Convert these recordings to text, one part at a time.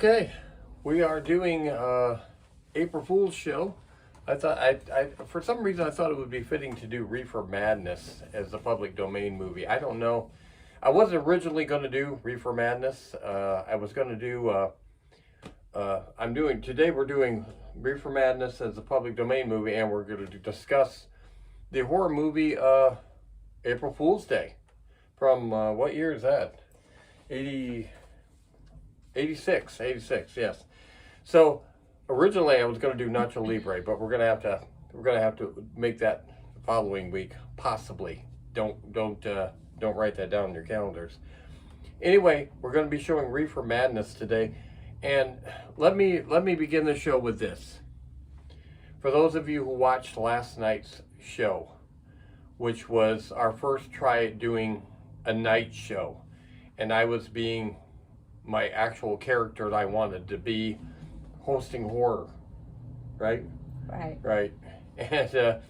Okay, we are doing April Fool's show. I thought for some reason I thought it would be fitting to do Reefer Madness as a public domain movie. I don't know. I wasn't originally going to do Reefer Madness. I was going to do. Today. We're doing Reefer Madness as a public domain movie, and we're going to discuss the horror movie April Fool's Day from what year is that? 86, yes. So originally I was going to do Nacho Libre, but we're going to have to make that the following week, possibly. Don't write that down in your calendars. Anyway, we're going to be showing Reefer Madness today, and let me begin the show with this. For those of you who watched last night's show, which was our first try at doing a night show, and I was being my actual character that I wanted to be, hosting horror, right? Right. And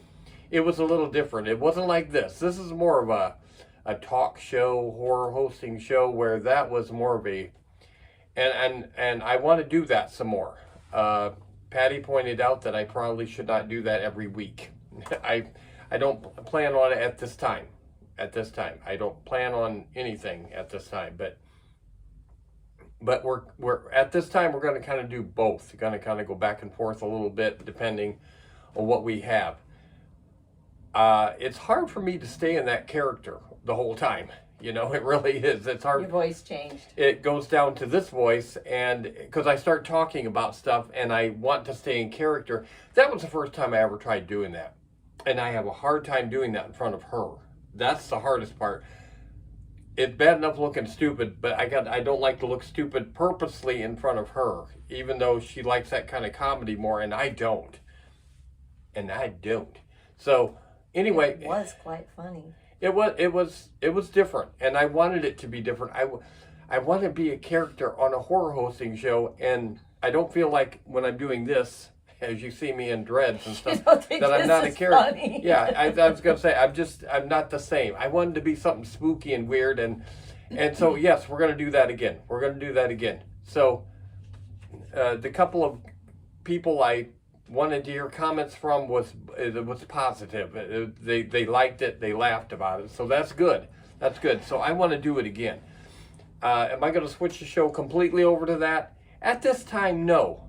it was a little different. It wasn't like this. This is more of a talk show, horror hosting show, where that was more of a, and I want to do that some more. Patty pointed out that I probably should not do that every week. I don't plan on it at this time. I don't plan on anything at this time, but we're at this time we're going to kind of do both. We're going to kind of go back and forth a little bit depending on what we have. It's hard for me to stay in that character the whole time. You know, it really is. It's hard. Your voice changed. It goes down to this voice, and because I start talking about stuff and I want to stay in character. That was the first time I ever tried doing that, and I have a hard time doing that in front of her. That's the hardest part. It's bad enough looking stupid, but I don't like to look stupid purposely in front of her, even though she likes that kind of comedy more, and I don't. So anyway, it was quite funny. It was different, and I wanted it to be different. I want to be a character on a horror hosting show, and I don't feel like when I'm doing this, as you see me in dreads and stuff, that I'm not a character. Funny. Yeah, I was gonna say I'm not the same. I wanted to be something spooky and weird, and so yes, we're gonna do that again. So the couple of people I wanted to hear comments from was positive. They liked it. They laughed about it. So that's good. So I want to do it again. Am I going to switch the show completely over to that? At this time, no.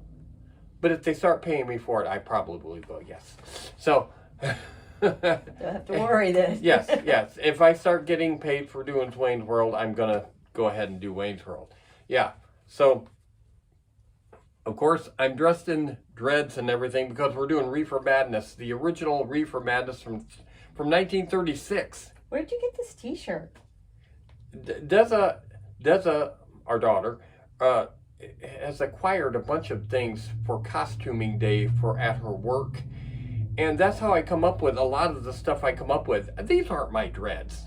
But if they start paying me for it, I probably will, yes. So Don't have to worry then. yes. If I start getting paid for doing Wayne's World, I'm going to go ahead and do Wayne's World. Yeah. So of course, I'm dressed in dreads and everything because we're doing Reefer Madness, the original Reefer Madness from 1936. Where did you get this T-shirt? Desa, our daughter, has acquired a bunch of things for costuming day at her work, and that's how I come up with a lot of the stuff I come up with. These aren't my dreads.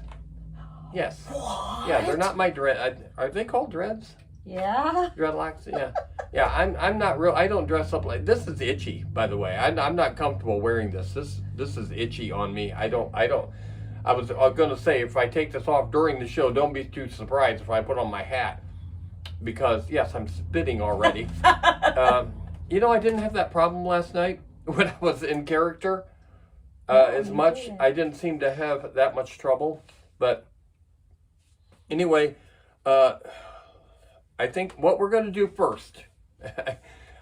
Yes. What? Yeah, they're not my dreads. Are they called dreads? Yeah. Dreadlocks, yeah. Yeah, I'm not real. I don't dress up like this. Is itchy, by the way. I'm not comfortable wearing this. This is itchy on me. I was gonna say, if I take this off during the show, don't be too surprised if I put on my hat, because yes, I'm spitting already. I didn't have that problem last night when I was in character as much. Didn't. I didn't seem to have that much trouble, but anyway, I think what we're going to do first,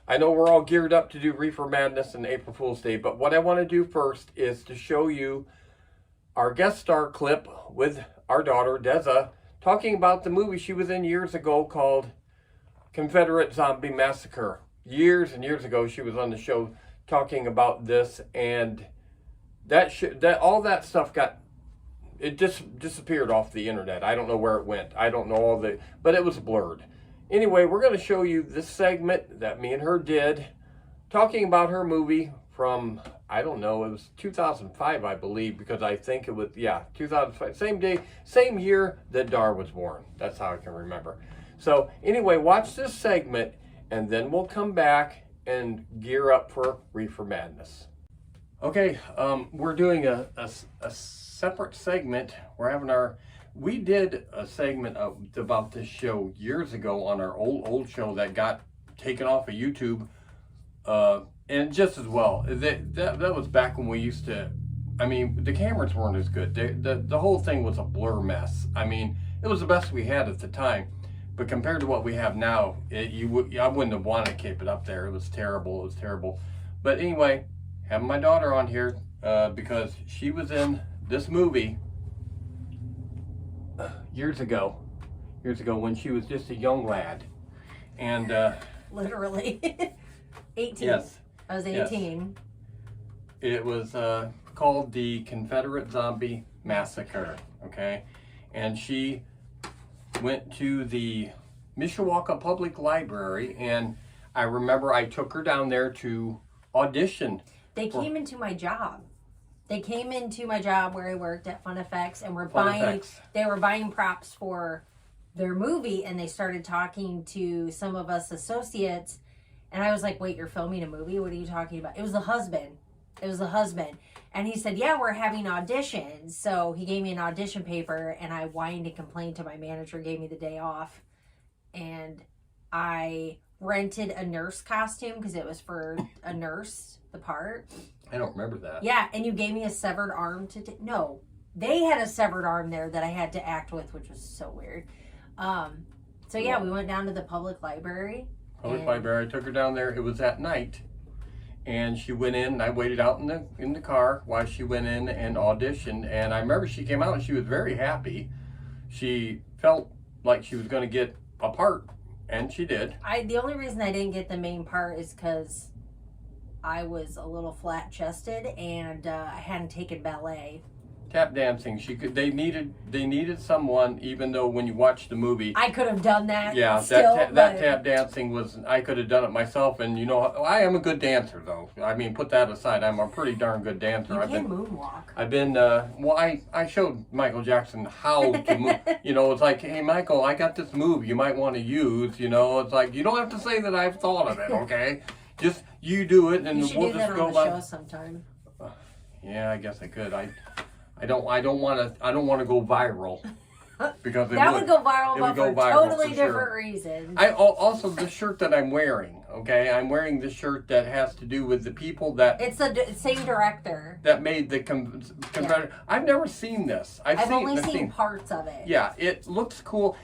I know we're all geared up to do Reefer Madness and April Fool's Day, but what I want to do first is to show you our guest star clip with our daughter, Desa, talking about the movie she was in years ago called Confederate Zombie Massacre. Years and years ago, she was on the show talking about this, and all that stuff it just disappeared off the internet. I don't know where it went. I don't know but it was blurred. Anyway, we're going to show you this segment that me and her did, talking about her movie from, I don't know, it was 2005, I believe, because I think it was, 2005, same year that Dar was born. That's how I can remember. So anyway, watch this segment, and then we'll come back and gear up for Reefer Madness. Okay, we're doing a separate segment. We did a segment about this show years ago on our old show that got taken off of YouTube, and just as well. That was back when we used to. I mean, the cameras weren't as good. The whole thing was a blur mess. I mean, it was the best we had at the time, but compared to what we have now, I wouldn't have wanted to keep it up there. It was terrible. It was terrible. But anyway, having my daughter on here because she was in this movie years ago when she was just a young lad, and Literally. 18. yes, I was 18. yes. It was called the Confederate Zombie Massacre. Okay, and she went to the Mishawaka Public Library, and I remember I took her down there to audition. They came into my job. They came into my job where I worked at Fun Effects, and they were buying props for their movie, and they started talking to some of us associates, and I was like, wait, you're filming a movie? What are you talking about? It was the husband. And he said, yeah, we're having auditions. So he gave me an audition paper, and I whined and complained to my manager, gave me the day off, and I rented a nurse costume because it was for a nurse, the part. I don't remember that. Yeah, and you gave me a severed arm no, they had a severed arm there that I had to act with, which was so weird. So yeah, we went down to the public library. I took her down there. It was at night, and she went in, and I waited out in the car while she went in and auditioned. And I remember she came out and she was very happy. She felt like she was going to get a part, and she did. The only reason I didn't get the main part is because I was a little flat chested, and I hadn't taken ballet. Tap dancing. They needed someone, even though when you watch the movie, I could have done that. Yeah, that tap dancing was. I could have done it myself, and I am a good dancer, though. I mean, put that aside, I'm a pretty darn good dancer. You can moonwalk. I've been. I showed Michael Jackson how to move. It's like, hey, Michael, I got this move you might want to use. It's like you don't have to say that I've thought of it. Okay, just you do it, and you should we'll do just that go on by. the show sometime. Yeah, I guess I could. I don't want to go viral because that would go viral, but for totally different sure. reasons. Also the shirt that I'm wearing. Okay, I'm wearing the shirt that has to do with the people that. It's the same director that made the Confederate. Yeah. I've never seen this. I've only seen parts of it. Yeah, it looks cool.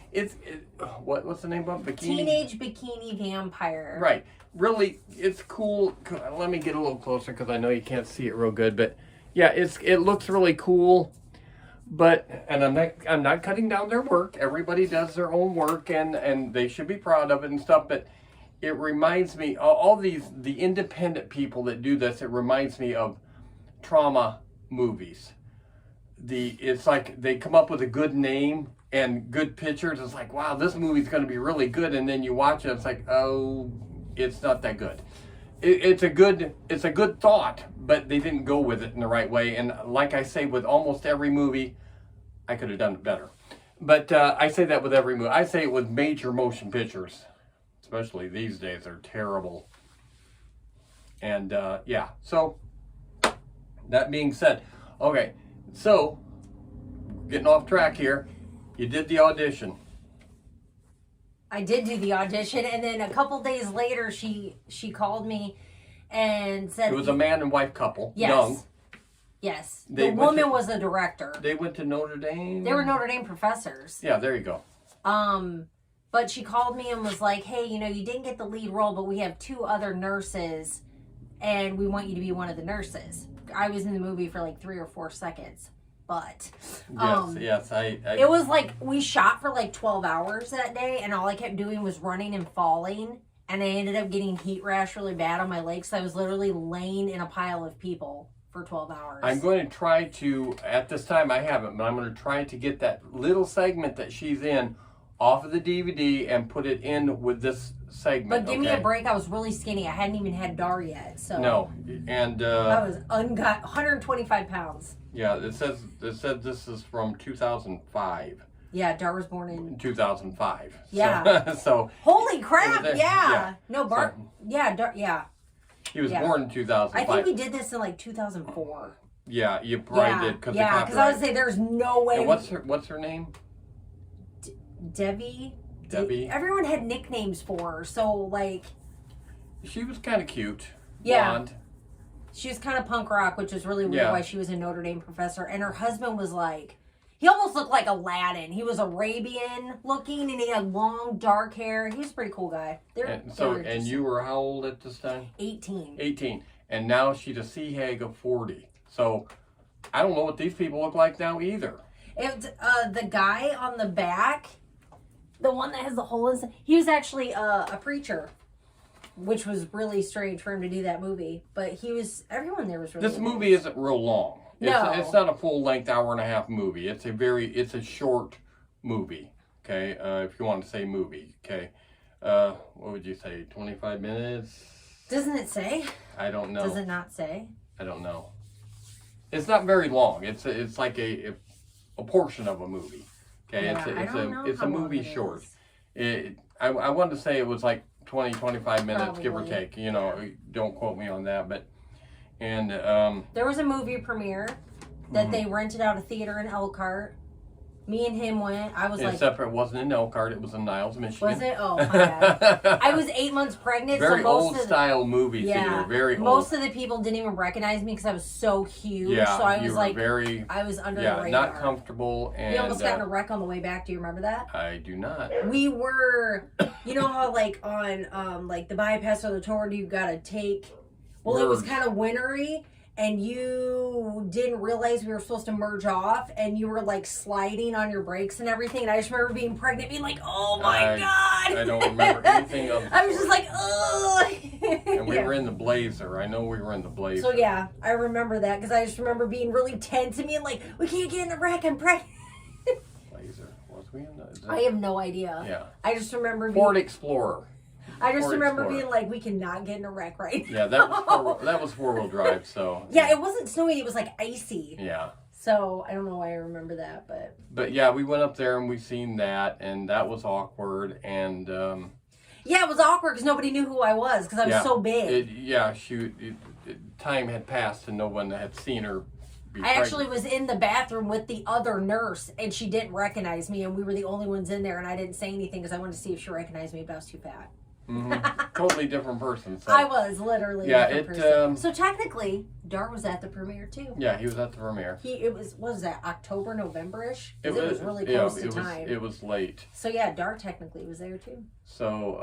What's the name of it? Teenage Bikini Vampire. Right. Really, it's cool. Let me get a little closer because I know you can't see it real good, but. Yeah, it looks really cool, and I'm not cutting down their work. Everybody does their own work, and they should be proud of it and stuff. But it reminds me all the independent people that do this. It reminds me of trauma movies. It's like they come up with a good name and good pictures. It's like, wow, this movie's going to be really good, and then you watch it. It's like, oh, it's not that good. It's a good thought, but they didn't go with it in the right way. And like I say, with almost every movie, I could have done it better. But I say that with every movie. I say it with major motion pictures, especially these days, they're terrible. And yeah, so that being said, okay, so getting off track here, you did the audition. I did do the audition, and then a couple days later, she called me and said... It was a man and wife couple, yes. Young. Yes. The woman was a director. They went to Notre Dame? They were Notre Dame professors. Yeah, there you go. But she called me and was like, hey, you didn't get the lead role, but we have 2 other nurses, and we want you to be one of the nurses. I was in the movie for like 3 or 4 seconds. But yes, it was like we shot for like 12 hours that day, and all I kept doing was running and falling, and I ended up getting heat rash really bad on my legs. So I was literally laying in a pile of people for 12 hours. I'm going to try to, at this time I haven't, but I'm going to try to get that little segment that she's in off of the DVD and put it in with this segment. But give me a break. I was really skinny. I hadn't even had DAR yet. So no, and I was 125 pounds. Yeah, it said this is from 2005. Yeah, Dar was born in 2005. Yeah. So holy crap! Yeah. No, Bart. So, yeah, He was born in 2005. I think we did this in like 2004. Yeah, you probably did. Yeah, because I would say there's no way. And what's her name? Debbie. Debbie. Everyone had nicknames for her, so like. She was kind of cute. Yeah. Blonde. She was kind of punk rock, which is really weird Yeah. why she was a Notre Dame professor. And her husband was like, he almost looked like Aladdin. He was Arabian looking, and he had long, dark hair. He was a pretty cool guy. And you were how old at this time? 18. 18. And now she's a sea hag of 40. So I don't know what these people look like now either. It's the guy on the back, the one that has the hole in. He was actually a preacher, which was really strange for him to do that movie. But he was. Everyone there was really. This movie isn't real long. No. It's not a full length hour and a half movie. It's a short movie. Okay, if you want to say movie. Okay, what would you say? 25 minutes. Doesn't it say? I don't know. Does it not say? I don't know. It's not very long. It's like a portion of a movie. Okay, Yeah, it's a movie short. I wanted to say it was like 20, 25 minutes, Probably. give or take. You know, don't quote me on that, but there was a movie premiere that they rented out a theater in Elkhart. Me and him went. I was except it wasn't in Elkhart, it was in Niles, Michigan. was it? Oh, my bad. I was 8 months pregnant. Very so old style movie theater. Very old. Most of the people didn't even recognize me because I was so huge. Yeah, so I was you were like, very, I was under the radar. not comfortable. And We almost got in a wreck on the way back. Do you remember that? I do not. We were, you know how like on like the bypass or the tour you gotta take. Well, it was kind of wintry, and you didn't realize we were supposed to merge off, and you were like sliding on your brakes and everything. And I just remember being pregnant, being like, "Oh my god!" I don't remember anything of. I was just like, "Oh." And we were in the Blazer. I know we were in the Blazer. So yeah, I remember that because I just remember being really tense and being like, "We can't get in the wreck. I'm pregnant." Blazer. Was we in the? I have no idea. Yeah. I just remember Ford Explorer. I just Ford remember Explorer. being like, we cannot get in a wreck right Yeah, that was 4-wheel drive. So. Yeah, it wasn't snowy. It was like icy. Yeah. So I don't know why I remember that, but. But yeah, we went up there and we seen that, and that was awkward. And yeah, it was awkward because nobody knew who I was because I was so big. Time had passed and no one had seen her. I actually was in the bathroom with the other nurse, and she didn't recognize me, and we were the only ones in there, and I didn't say anything because I wanted to see if she recognized me, but I was too fat. Mm-hmm. Totally different person. So. I was literally Yeah, a different person. So technically, Dar was at the premiere too. Yeah, he was at the premiere. What was that, October, November-ish? It was really close to time. It was late. So yeah, Dar technically was there too. So,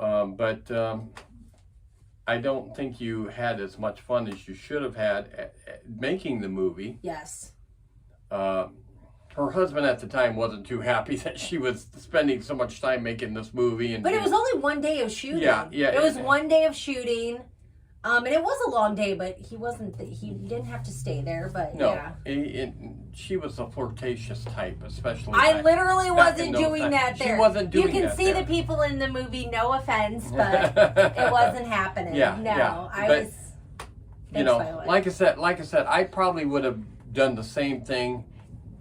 I don't think you had as much fun as you should have had at making the movie. Yes. Her husband at the time wasn't too happy that she was spending so much time making this movie. But it was only one day of shooting. Yeah. It was one day of shooting. And it was a long day, but he didn't have to stay there, but no, yeah. She was a flirtatious type, especially. I literally wasn't doing that there. She wasn't doing that. You can see there. the people in the movie, no offense, but it wasn't happening. Yeah, no, yeah. I But, was. You know, like I said, I probably would have done the same thing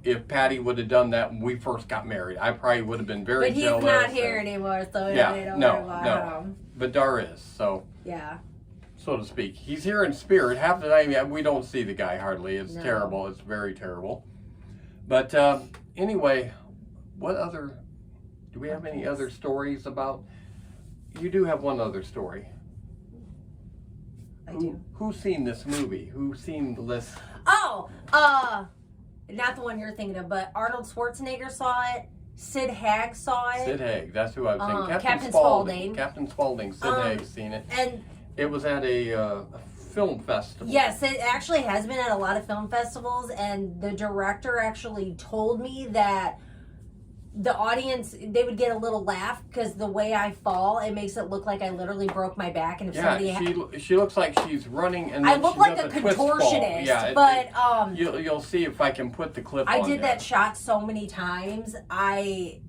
if Patty would have done that when we first got married. I probably would have been very jealous. But he's not here anymore, so no. But Dar is, so. Yeah. So to speak. He's here in spirit. Half the time we don't see the guy hardly. It's terrible. It's very terrible. But anyway, do we have any other stories about? You do have one other story. I do. Who's seen this movie? Who's seen the list? Oh, not the one you're thinking of, but Arnold Schwarzenegger saw it. Sid Haig saw it. Sid Haig, that's who I was thinking. Captain Spaulding. Captain Spaulding. Sid Haig's seen it. And it was at a film festival. Yes, it actually has been at a lot of film festivals, and the director actually told me that the audience, they would get a little laugh because the way I fall, it makes it look like I literally broke my back. And if she looks like she's running, and I then look she like does a twist fall. contortionist. Yeah, but you'll see if I can put the clip. I on did there. that shot so many times. I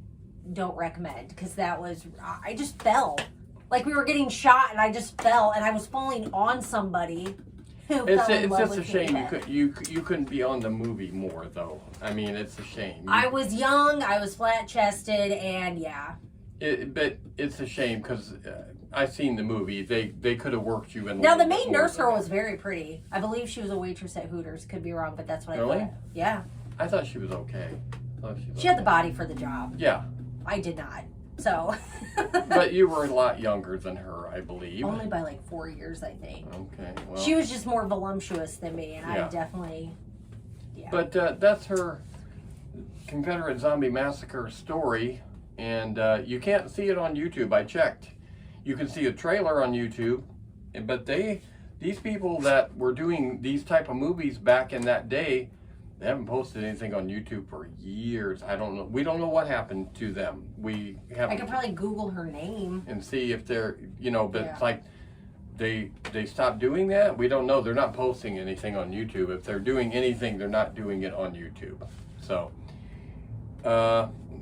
don't recommend because I just fell. Like we were getting shot, and I just fell, and I was falling on somebody. It's just a shame you couldn't be on the movie more, though. I mean, it's a shame. I was young, I was flat-chested, and yeah. But it's a shame because I've seen the movie. They could have worked you in. Now the main nurse girl was very pretty. I believe she was a waitress at Hooters. Could be wrong, but that's what I thought. Yeah. I thought she was okay. She had the body for the job. Yeah. I did not. So. But you were a lot younger than her, I believe. Only by like 4 years, I think. Okay, well. She was just more voluptuous than me, and Yeah. I definitely. Yeah. But that's her Confederate Zombie Massacre story, and you can't see it on YouTube. I checked. You can see a trailer on YouTube, but these people that were doing these type of movies back in that day, they haven't posted anything on YouTube for years. I don't know. We don't know what happened to them. We haven't. I could probably Google her name and see if they're, but Yeah. it's like they stopped doing that. We don't know. They're not posting anything on YouTube. If they're doing anything, they're not doing it on YouTube. So,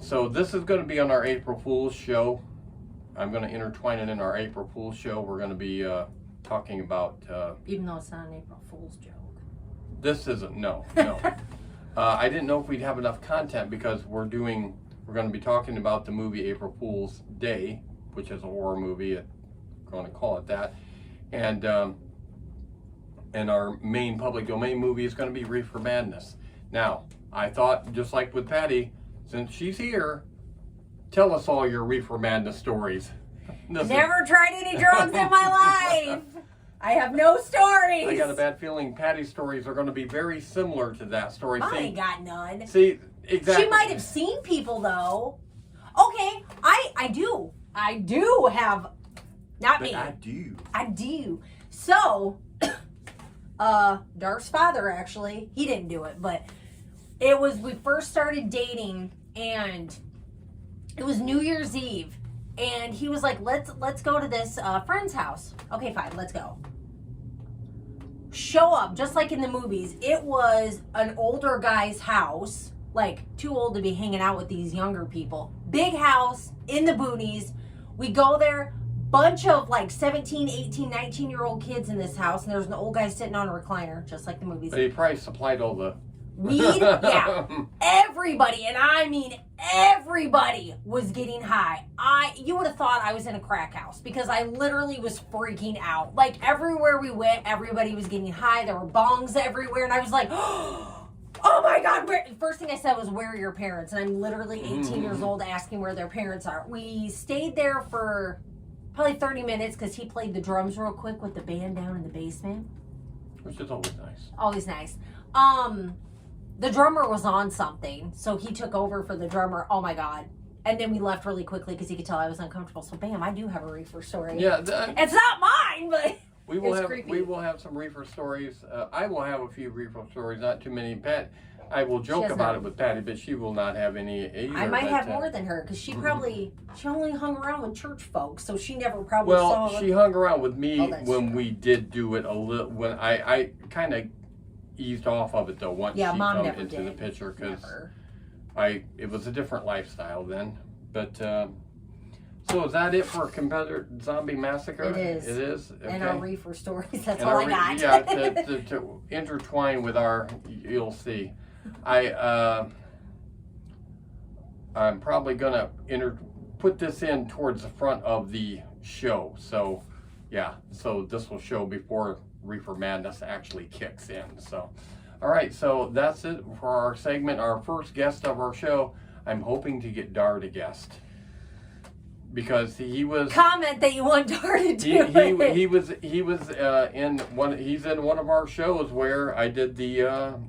so this is going to be on our April Fool's show. I'm going to intertwine it in our April Fool's show. We're going to be talking about. even though it's not an April Fool's joke. This isn't. No. I didn't know if we'd have enough content because we're going to be talking about the movie April Fool's Day, which is a horror movie. I'm going to call it that. And our main public domain movie is going to be Reefer Madness. Now, I thought, just like with Patty, since she's here, tell us all your Reefer Madness stories. Never tried any drugs in my life. I have no stories. I got a bad feeling Patty's stories are going to be very similar to that story. I ain't got none. See, exactly. She might have seen people though. Okay, I do have. Not But me. I do. So, Dark's father actually, he didn't do it, but we first started dating, and it was New Year's Eve, and he was like, let's go to this friend's house. Okay, fine, let's go. Show up, just like in the movies. It was an older guy's house, like too old to be hanging out with these younger people. Big house in the boonies. We go there. Bunch of like 17, 18, 19-year-old kids in this house, and there's an old guy sitting on a recliner, just like the movies. But he probably supplied all the Weed, yeah. Everybody, and I mean everybody, was getting high. You would have thought I was in a crack house because I literally was freaking out. Like everywhere we went, everybody was getting high. There were bongs everywhere, and I was like, oh my God. First thing I said was, where are your parents? And I'm literally 18 years old asking where their parents are. We stayed there for probably 30 minutes because he played the drums real quick with the band down in the basement. Which is always nice. Always nice. The drummer was on something, so he took over for the drummer. Oh my God. And then we left really quickly because he could tell I was uncomfortable. So bam, I do have a Reefer story. Yeah. It's not mine, but we will creepy. have some Reefer stories. I will have a few Reefer stories, not too many. Pat, I will joke about it with Patty, but she will not have any either. I might have more than her because she only hung around with church folks, so she never probably saw. Well, she hung around with me when we did do it a little. When I kind of eased off of it though once she Mom come into the picture because it was a different lifestyle then. But so is that it for Confederate Zombie Massacre? It is. It is. Okay. And our Reefer stories. That's And all I got. Yeah, to intertwine with our, you'll see. I'm probably gonna put this in towards the front of the show. So yeah, so this will show before Reefer Madness actually kicks in. So all right, so that's it for our segment. Our first guest of our show. I'm hoping to get Dar to guest because he was comment that you want Dar to do it. He was in one. He's in one of our shows where I did the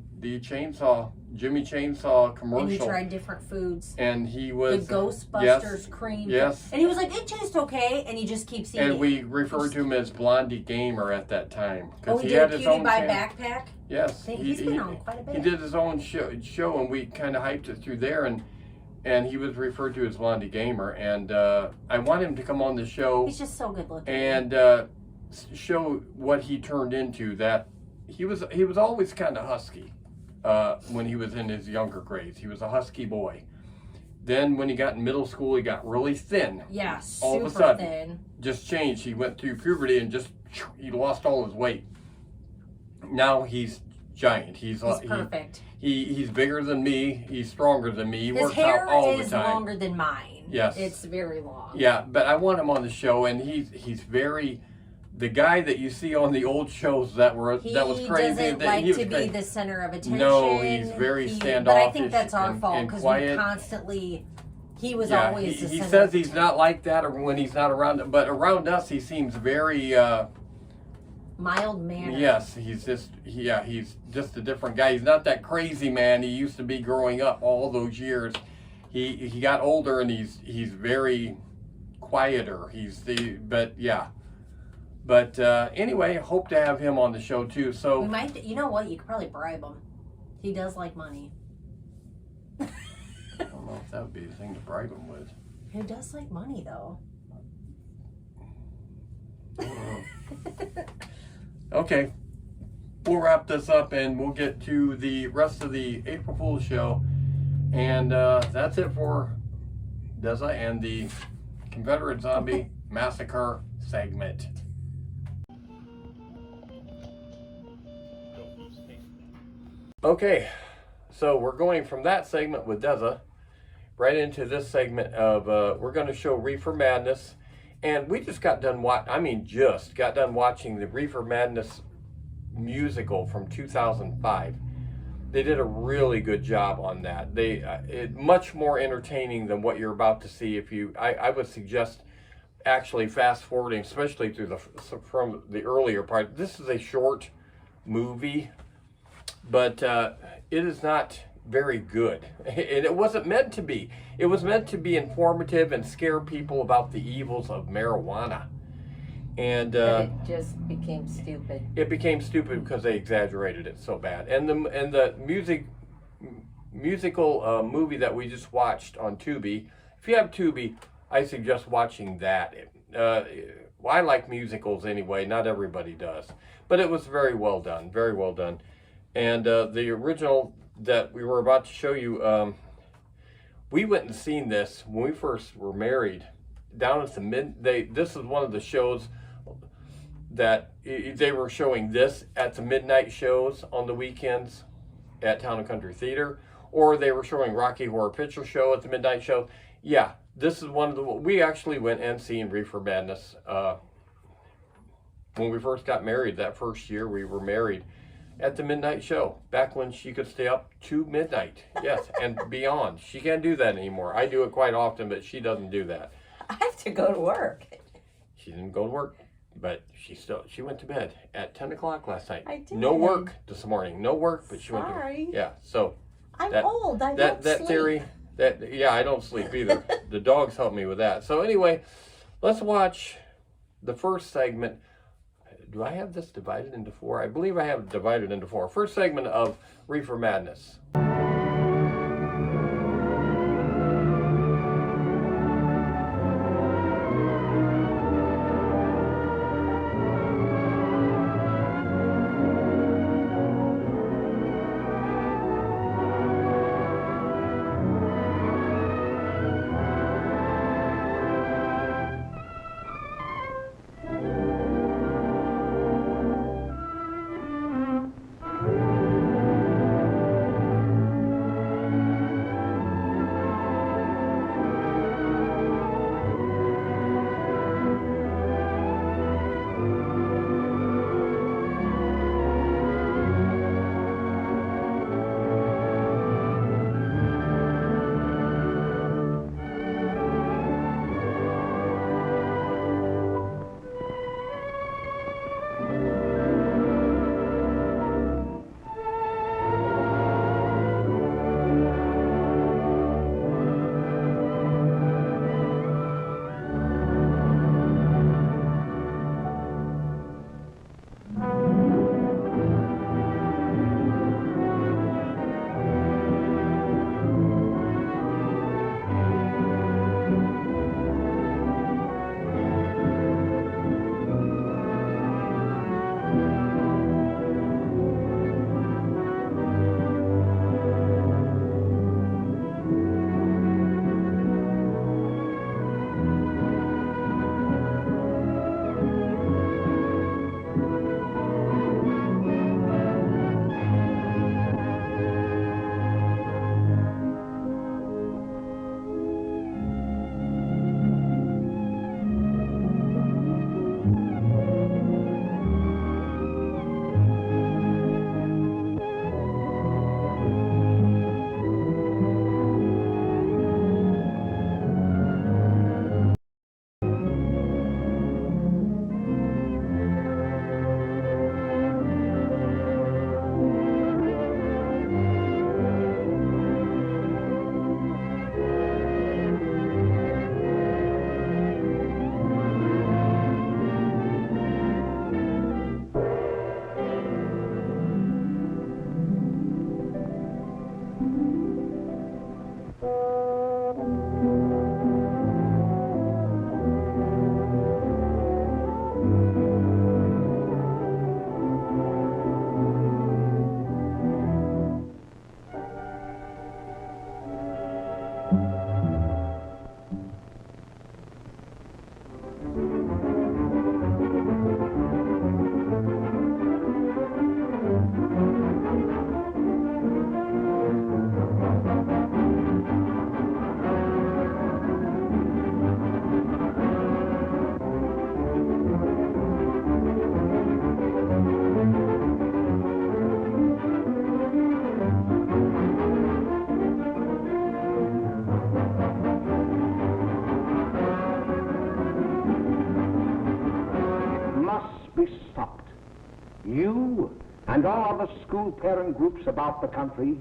Jimmy Chainsaw commercial. And you tried different foods. And he was the Ghostbusters cream. Yes. And he was like, it tastes okay, and he just keeps eating. And we referred to him as Blondie Gamer at that time. Oh, he did a cutie pie backpack? Yes. He's been on quite a bit. He did his own show and we kind of hyped it through there, and he was referred to as Blondie Gamer, and I want him to come on the show. He's just so good looking. And show what he turned into. That he was always kind of husky. When he was in his younger grades. He was a husky boy. Then when he got in middle school, he got really thin. Yeah, all of a super sudden, thin. Just changed. He went through puberty and he lost all his weight. Now he's giant. He's perfect. He's bigger than me. He's stronger than me. He works out His all the hair is time. longer than mine. Yes. It's very long. Yeah, but I want him on the show, and he's very... The guy that you see on the old shows that was crazy. He doesn't like to be the center of attention. No, he's very standoffish. But I think that's our fault because we He was Yeah, always the he center says of he's not like that when he's not around, but around us he seems very mild mannered. yes, he's just a different guy. He's not that crazy man he used to be growing up all those years. He got older and he's very quieter. But anyway, hope to have him on the show too. So We might, you know what? You could probably bribe him. He does like money. I don't know if that would be the thing to bribe him with. He does like money, though. Okay, we'll wrap this up and we'll get to the rest of the April Fool's show. And that's it for Desa and the Confederate Zombie Massacre segment. Okay, so we're going from that segment with Desa right into this segment of we're going to show Reefer Madness. And we just got done watching the Reefer Madness musical from 2005. They did a really good job on that. It much more entertaining than what you're about to see. I would suggest actually fast forwarding, especially from the earlier part. This is a short movie, but it is not very good. And it wasn't meant to be. It was meant to be informative and scare people about the evils of marijuana. And it just became stupid. It became stupid because they exaggerated it so bad. And the musical movie that we just watched on Tubi. If you have Tubi, I suggest watching that. I like musicals anyway. Not everybody does, but it was very well done. Very well done. And the original that we were about to show you, we went and seen this when we first were married down at the this is one of the shows that they were showing this at the midnight shows on the weekends at Town and Country Theater, or they were showing Rocky Horror Picture Show at the midnight show. Yeah, this is one of the, we actually went and seen Reefer Madness when we first got married. That first year we were married, at the midnight show, back when she could stay up to midnight, yes, and beyond. She can't do that anymore. I do it quite often, but she doesn't do that. I have to go to work. She didn't go to work, but she went to bed at 10 o'clock last night. I did. No work this morning. No work, but she went to Sorry. Yeah, so I'm old. I don't that sleep. theory, I don't sleep either. The dogs help me with that. So anyway, let's watch the first segment. Do I have this divided into four? I believe I have it divided into four. First segment of Reefer Madness. must be stopped. You and all other school parent groups about the country,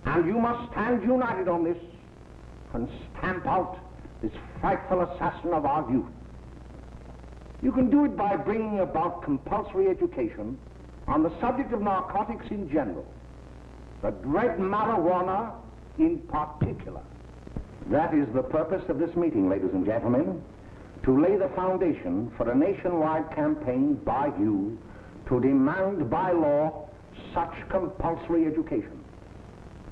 and you must stand united on this and stamp out this frightful assassin of our youth. You can do it by bringing about compulsory education on the subject of narcotics in general, the dread marijuana in particular. That is the purpose of this meeting, ladies and gentlemen, to lay the foundation for a nationwide campaign by you to demand by law such compulsory education.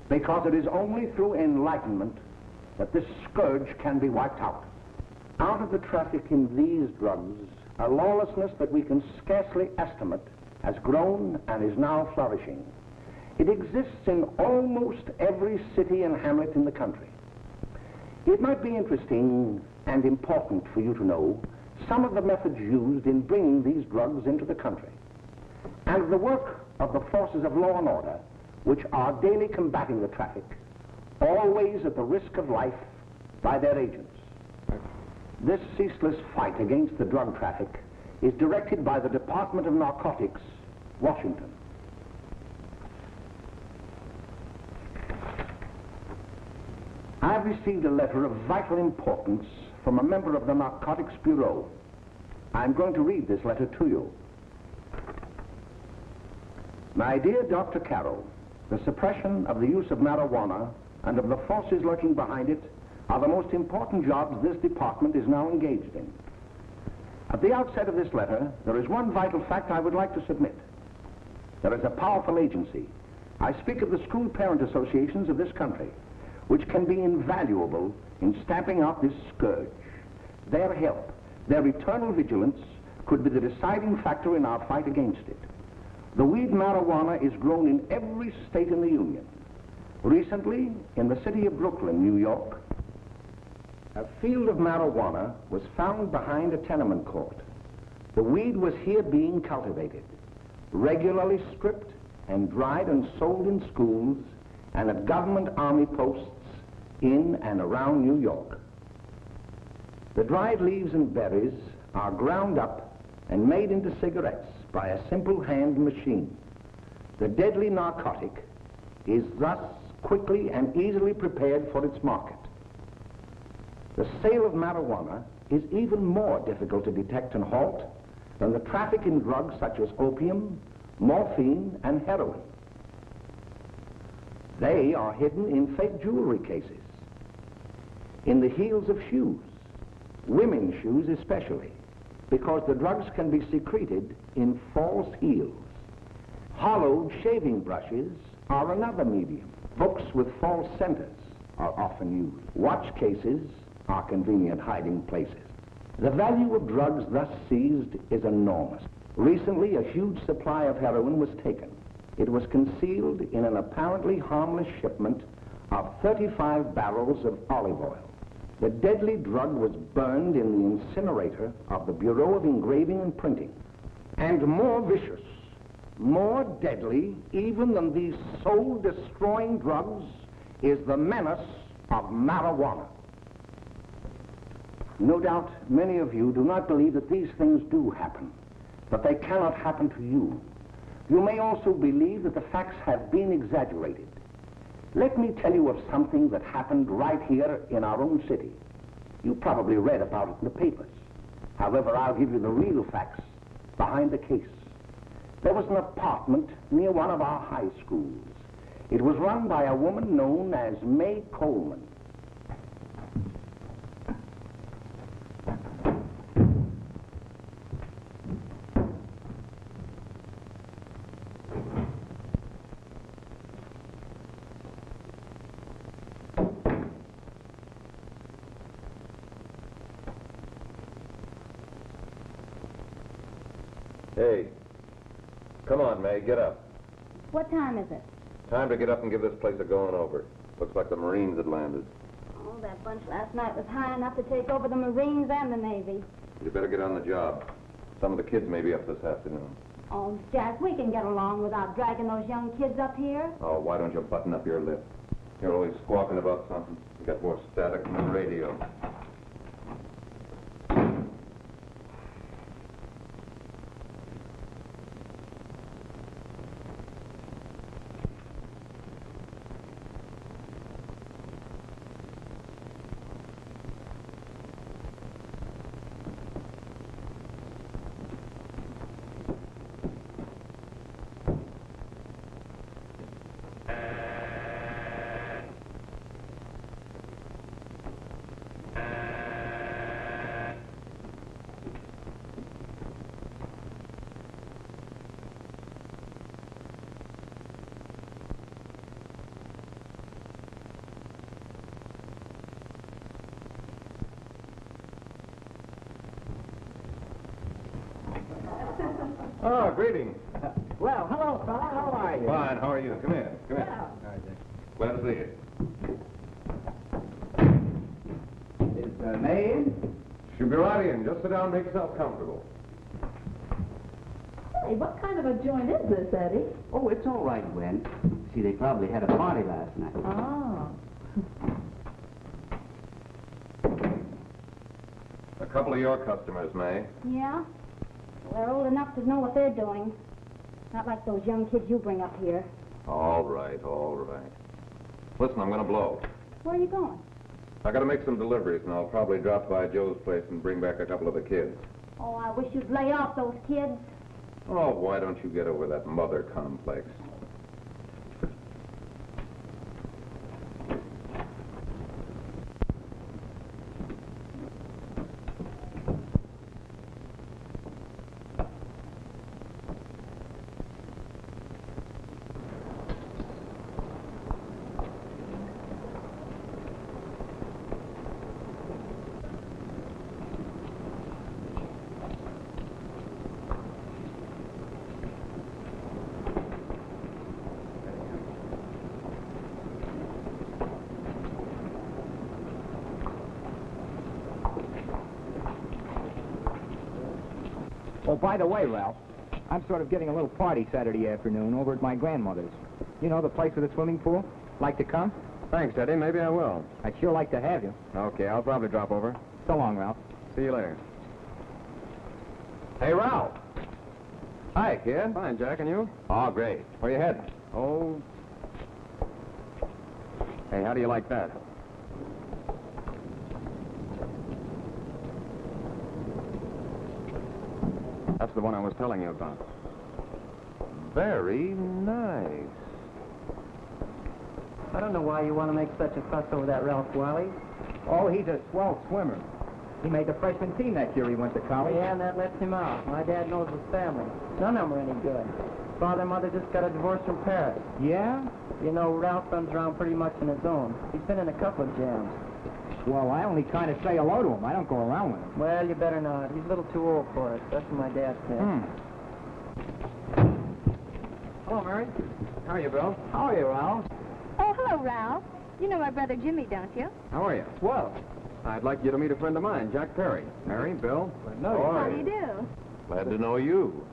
Because it is only through enlightenment that this scourge can be wiped out. Out of the traffic in these drugs, a lawlessness that we can scarcely estimate has grown and is now flourishing. It exists in almost every city and hamlet in the country. It might be interesting and important for you to know some of the methods used in bringing these drugs into the country, and the work of the forces of law and order, which are daily combating the traffic, always at the risk of life by their agents. This ceaseless fight against the drug traffic is directed by the Department of Narcotics, Washington. I've received a letter of vital importance from a member of the Narcotics Bureau. I'm going to read this letter to you. My dear Dr. Carroll, the suppression of the use of marijuana and of the forces lurking behind it are the most important jobs this department is now engaged in. At the outset of this letter, there is one vital fact I would like to submit. There is a powerful agency. I speak of the school parent associations of this country, which can be invaluable in stamping out this scourge. Their help, their eternal vigilance, could be the deciding factor in our fight against it. The weed marijuana is grown in every state in the Union. Recently, in the city of Brooklyn, New York, a field of marijuana was found behind a tenement court. The weed was here being cultivated, regularly stripped and dried and sold in schools and at government army posts in and around New York. The dried leaves and berries are ground up and made into cigarettes by a simple hand machine. The deadly narcotic is thus quickly and easily prepared for its market. The sale of marijuana is even more difficult to detect and halt than the traffic in drugs such as opium, morphine, and heroin. They are hidden in fake jewelry cases, in the heels of shoes, women's shoes especially, because the drugs can be secreted in false heels. Hollowed shaving brushes are another medium. Books with false centers are often used. Watch cases are convenient hiding places. The value of drugs thus seized is enormous. Recently, a huge supply of heroin was taken. It was concealed in an apparently harmless shipment of 35 barrels of olive oil. The deadly drug was burned in the incinerator of the Bureau of Engraving and Printing. And more vicious, more deadly even than these soul-destroying drugs is the menace of marijuana. No doubt many of you do not believe that these things do happen, that they cannot happen to you. You may also believe that the facts have been exaggerated. Let me tell you of something that happened right here in our own city. You probably read about it in the papers. However, I'll give you the real facts behind the case. There was an apartment near one of our high schools. It was run by a woman known as May Coleman. Hey, come on, May, get up. What time is it? Time to get up and give this place a going over. Looks like the Marines had landed. Oh, that bunch last night was high enough to take over the Marines and the Navy. You better get on the job. Some of the kids may be up this afternoon. Oh, Jack, we can get along without dragging those young kids up here. Oh, why don't you button up your lip? You're always squawking about something. You got more static than the radio. Oh, greetings. Well, hello, fella. How are you? Fine, how are you? Come in, come in. Well, Glad to see you. is May in? She'll be right in. Just sit down and make yourself comfortable. Hey, what kind of a joint is this, Eddie? Oh, it's all right, Gwen. See, they probably had a party last night. Oh. A couple of your customers, May. Yeah? Well, they're old enough to know what they're doing. Not like those young kids you bring up here. All right, all right. Listen, I'm going to blow. Where are you going? I got to make some deliveries, and I'll probably drop by Joe's place and bring back a couple of the kids. Oh, I wish you'd lay off those kids. Oh, why don't you get over that mother complex? Oh, by the way, Ralph, I'm sort of getting a little party Saturday afternoon over at my grandmother's. You know, the place with the swimming pool? Like to come? Thanks, Eddie. Maybe I will. I'd sure like to have you. Okay, I'll probably drop over. So long, Ralph. See you later. Hey, Ralph. Hi, kid. Fine, Jack, and you? Oh, great. Where you heading? Oh. Hey, how do you like that? That's the one I was telling you about. Very nice. I don't know why you want to make such a fuss over that Ralph Wiley. Oh, he's a swell swimmer. He made the freshman team that year he went to college. Yeah, and that lets him out. My dad knows his family. None of them are any good. Father and mother just got a divorce from Paris. Yeah? You know, Ralph runs around pretty much on his own. He's been in a couple of jams. Well, I only kind of say hello to him. I don't go around with him. Well, you better not. He's a little too old for it. That's what my dad said. Hello, Mary. How are you, Bill? How are you, Ralph? Oh, hello, Ralph. You know my brother Jimmy, don't you? How are you? Swell. I'd like you to meet a friend of mine, Jack Perry. Mary, Bill. How do you do? Glad to know you.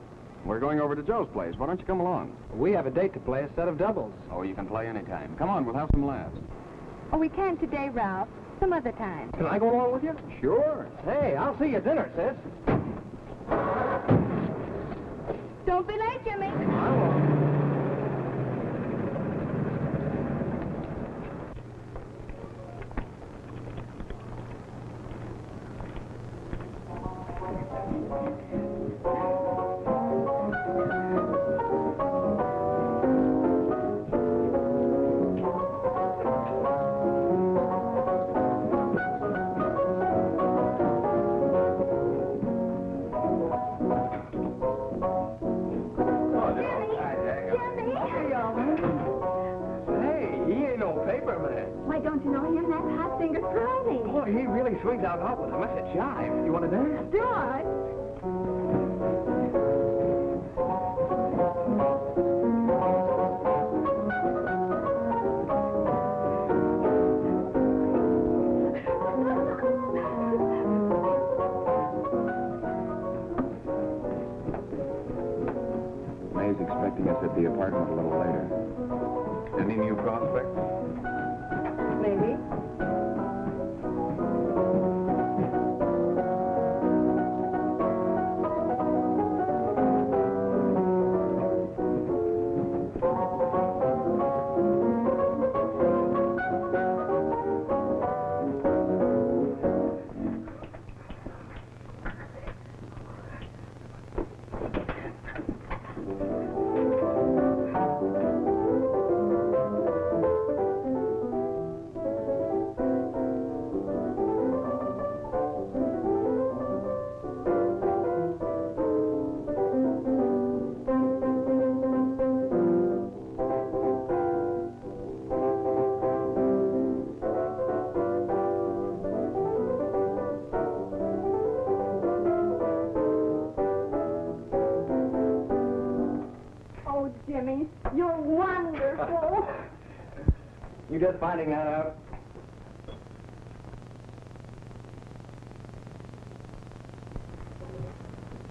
We're going over to Joe's place. Why don't you come along? We have a date to play, a set of doubles. Oh, you can play anytime. Come on, we'll have some laughs. Oh, we can't today, Ralph. Some other time. Can I go along with you? Sure. Hey, I'll see you at dinner, sis. Don't be late, Jimmy. I won't. Why, don't you know him? That's Hot Singer Friday. Boy, he really swings out hot with a mess of jive. You want to dance? Do I? May's expecting us at the apartment a little later. Any new prospects? Maybe. Daddy. You're wonderful. You just finding that out?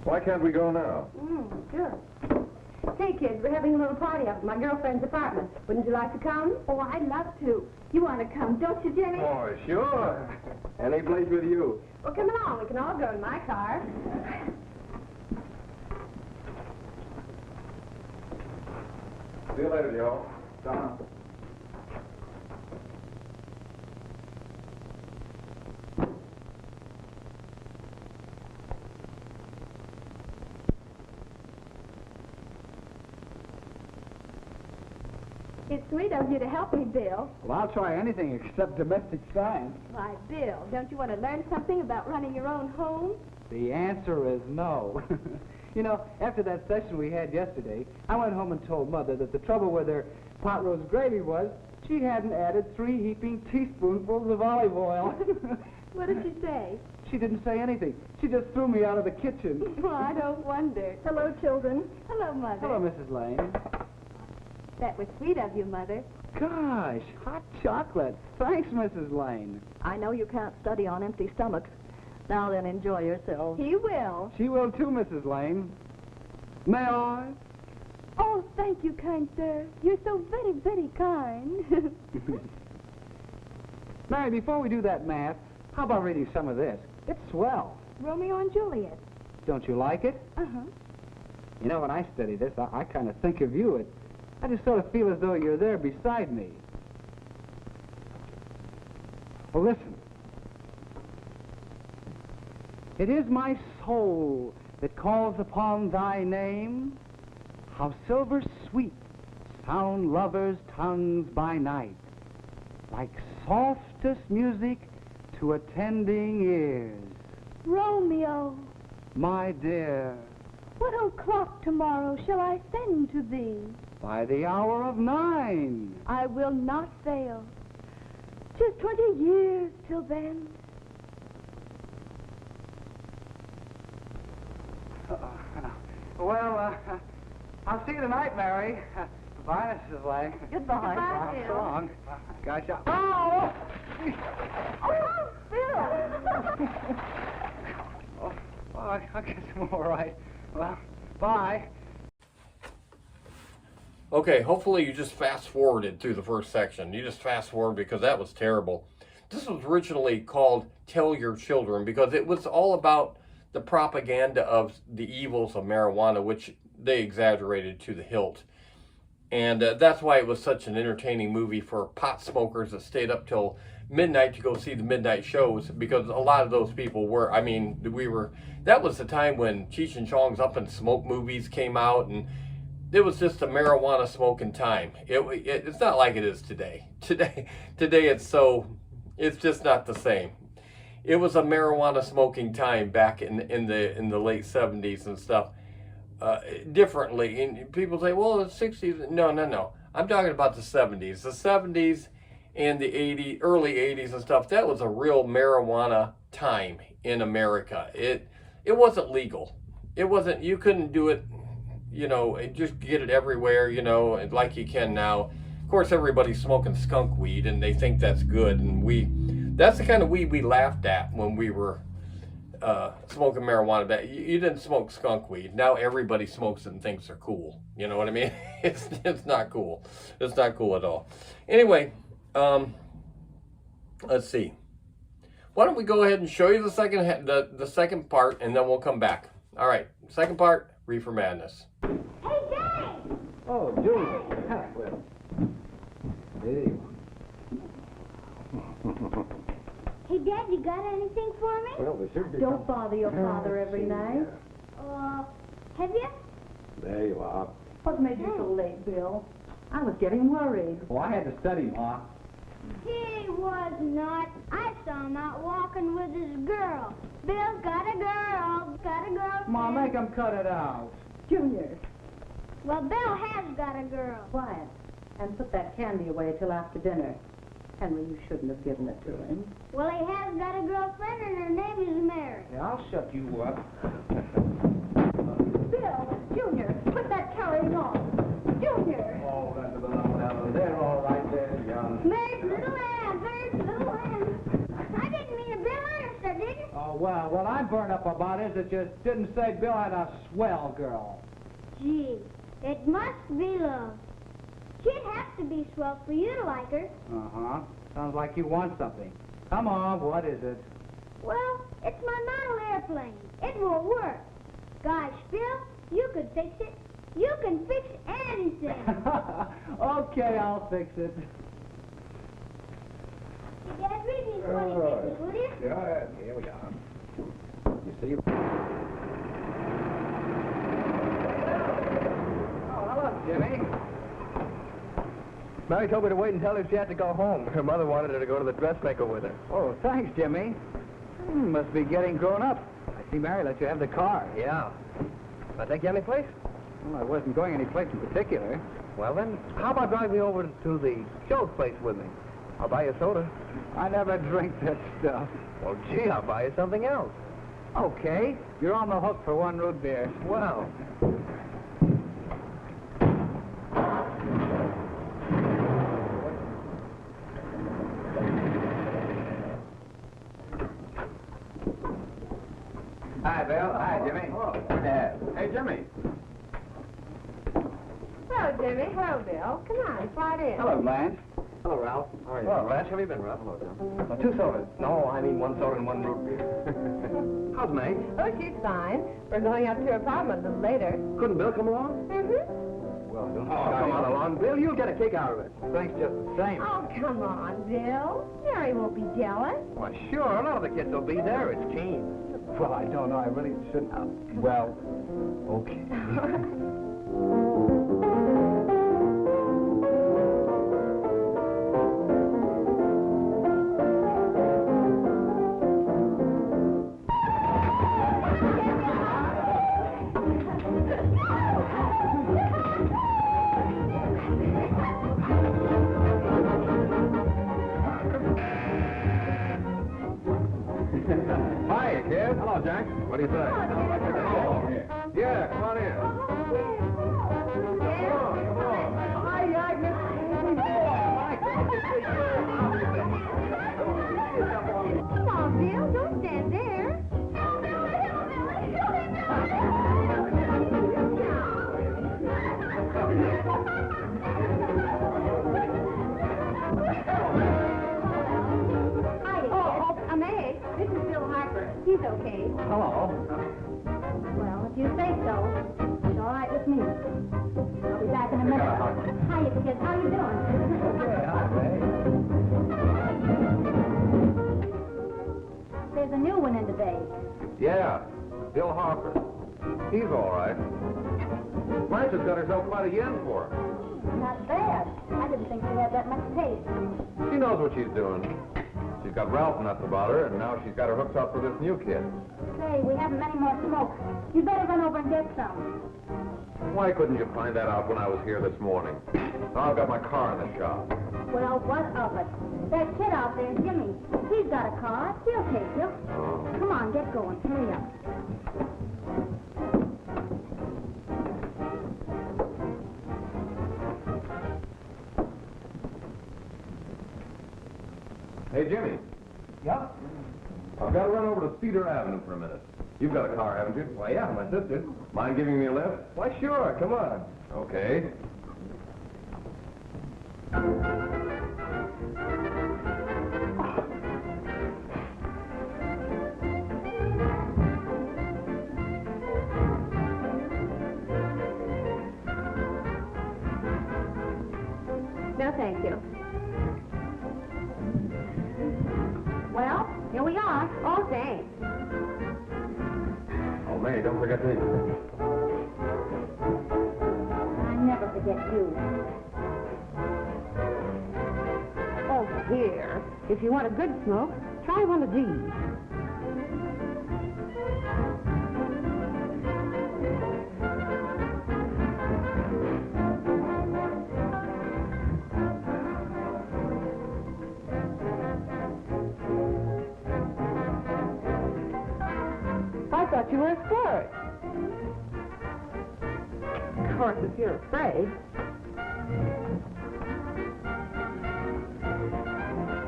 Why can't we go now? Sure. Hey, kids, we're having a little party up at my girlfriend's apartment. Wouldn't you like to come? Oh, I'd love to. You want to come, don't you, Jenny? Oh, sure. Any place with you. Well, come along. We can all go in my car. See you later, Joe. Don. It's sweet of you to help me, Bill. Well, I'll try anything except domestic science. Why, Bill, don't you want to learn something about running your own home? The answer is no. You know, after that session we had yesterday, I went home and told Mother that the trouble with her pot roast gravy was she hadn't added 3 heaping teaspoonfuls of olive oil. What did she say? She didn't say anything. She just threw me out of the kitchen. Well, I don't wonder. Hello, children. Hello, Mother. Hello, Mrs. Lane. That was sweet of you, Mother. Gosh, hot chocolate. Thanks, Mrs. Lane. I know you can't study on empty stomachs. Now then, enjoy yourself. He will. She will too, Mrs. Lane. May I? Oh, thank you, kind sir. You're so very, very kind. Mary, before we do that math, how about reading some of this? It's swell. Romeo and Juliet. Don't you like it? Uh-huh. You know, when I study this, I kind of think of you. I just sort of feel as though you're there beside me. Well, listen. It is my soul that calls upon thy name. How silver sweet sound lovers' tongues by night, like softest music to attending ears. Romeo, My dear, what o'clock tomorrow shall I send to thee? by the hour of 9. I will not fail. 'Tis 20 years till then. Well, I'll see you tonight, Mary. Bye, Mrs. Lane. Goodbye. So Bill. long. Gosh, oh! Oh, Bill! Oh, I guess I'm all right. Well, bye. Okay, hopefully you just fast forwarded through the first section. You just fast forward because that was terrible. This was originally called Tell Your Children because it was all about the propaganda of the evils of marijuana, which they exaggerated to the hilt. And that's why it was such an entertaining movie for pot smokers that stayed up till midnight to go see the midnight shows, because a lot of those people were, that was the time when Cheech and Chong's Up in Smoke movies came out, and it was just a marijuana smoking time. It's not like it is today. Today it's just not the same. It was a marijuana smoking time back in the late 70s and stuff. Differently, and people say, well, the 60s. No. I'm talking about the 70s. The 70s and the 80s, early 80s and stuff. That was a real marijuana time in America. It wasn't legal. It wasn't. You couldn't do it. And just get it everywhere. Like you can now. Of course, everybody's smoking skunk weed, and they think that's good. And that's the kind of weed we laughed at when we were smoking marijuana. But you didn't smoke skunk weed. Now everybody smokes it and thinks they're cool. You know what I mean? It's not cool. It's not cool at all. Anyway, let's see. Why don't we go ahead and show you the second part, and then we'll come back. All right, second part, Reefer Madness. Hey, Jay! Oh, Julie. Well, there you Hey, Dad, you got anything for me? Well, there should be. Don't bother your father every night. Have you? There you are. What made you so late, Bill? I was getting worried. Oh, I had to study, Ma. He was not. I saw him out walking with his girl. Bill's got a girl. Got a girl. Ma, make him cut it out. Junior, Well, Bill has got a girl. quiet. And put that candy away till after dinner. Henry, you shouldn't have given it to him. Well, he has got a girlfriend, and her name is Mary. Yeah, I'll shut you up. Bill, Junior, quit that carrying on. Junior! what I'm burned up about is that you didn't say Bill had a swell girl. Gee, it must be love. She'd have to be swell for you to like her. Uh-huh. Sounds like you want something. Come on, what is it? Well, it's my model airplane. It won't work. Gosh, Bill, you could fix it. You can fix anything. Okay, I'll fix it. Dad, read me 20 pages, will you? Yeah, here we are. You see? Oh, hello, Jimmy. Mary told me to wait and tell her she had to go home. Her mother wanted her to go to the dressmaker with her. Oh, thanks, Jimmy. Must be getting grown up. I see Mary let you have the car. Yeah. Can I take you any place? Well, I wasn't going any place in particular. Well, then, how about driving me over to the show's place with me? I'll buy you a soda. I never drink that stuff. Well, gee, I'll buy you something else. Okay, you're on the hook for one root beer. Well. Hi, Bill. Hi, Jimmy. Oh. Hey, Jimmy. Hello, Jimmy. Hello, Bill. Come on, slide in. Hello, Blanche. Hello, Ralph. How are you? Hello, Blanche. How have you been, Ralph? Hello, John. 2 sodas. No, I mean 1 soda and 1 root beer. How's May? Oh, she's fine. We're going up to her apartment a little later. Couldn't Bill come along? Well, don't Come on along, Bill. You'll get a kick out of it. Thanks just the same. Oh, come on, Bill. Mary won't be jealous. Why, sure. None of the kids will be there. It's keen. Well, I don't know. I really shouldn't. Well, okay. Hi, kid. Hello, Jack. What do you say? Yeah, come on in. Come on, Bill. Don't stand there. I'm Meg. This is Bill Harper. He's okay. Hello. Well, if you say so, it's all right with me. I'll be back in a minute. Hiya, kids. How you doing? Okay, hi, Ray. There's a new one in today. Yeah, Bill Harper. He's all right. Blanche has got herself quite a yen for her. Not bad. I didn't think she had that much taste. She knows what she's doing. She's got Ralph nuts about her, and now she's got her hooks up for this new kid. Say, we haven't many more smoke. You better run over and get some. Why couldn't you find that out when I was here this morning? Now I've got my car in the shop. Well, what of it? That kid out there, Jimmy, he's got a car. He'll take you. Oh. Come on, get going. Hurry up. Hey, Jimmy. Yeah? I've got to run over to Cedar Avenue for a minute. You've got a car, haven't you? Well, yeah, my sister. Mind giving me a lift? Why, sure. Come on. Okay. No, thank you. Well, here we are. Oh, thanks. Oh, May, don't forget me. I never forget you. Oh, here. If you want a good smoke, try one of these. I thought you were a flirt. Of course, if you're afraid.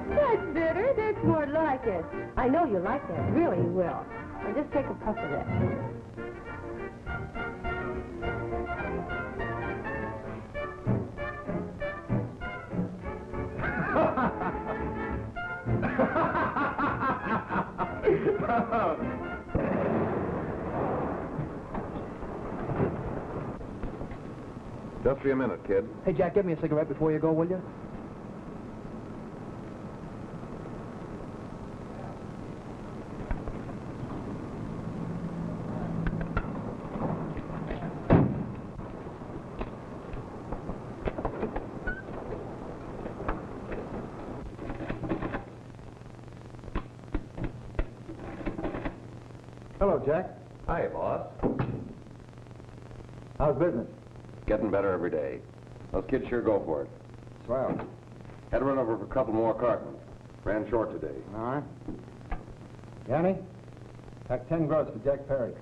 That's better. That's more like it. I know you like that. Really, you will. Or just take a puff of that. Just be a minute, kid. Hey, Jack, give me a cigarette before you go, will you? Hello, Jack. Hi, boss. How's business? Getting better every day. Those kids sure go for it. Swell. Had to run over for a couple more cartmen. Ran short today. All right. Yanni, pack 10 gross for Jack Perry.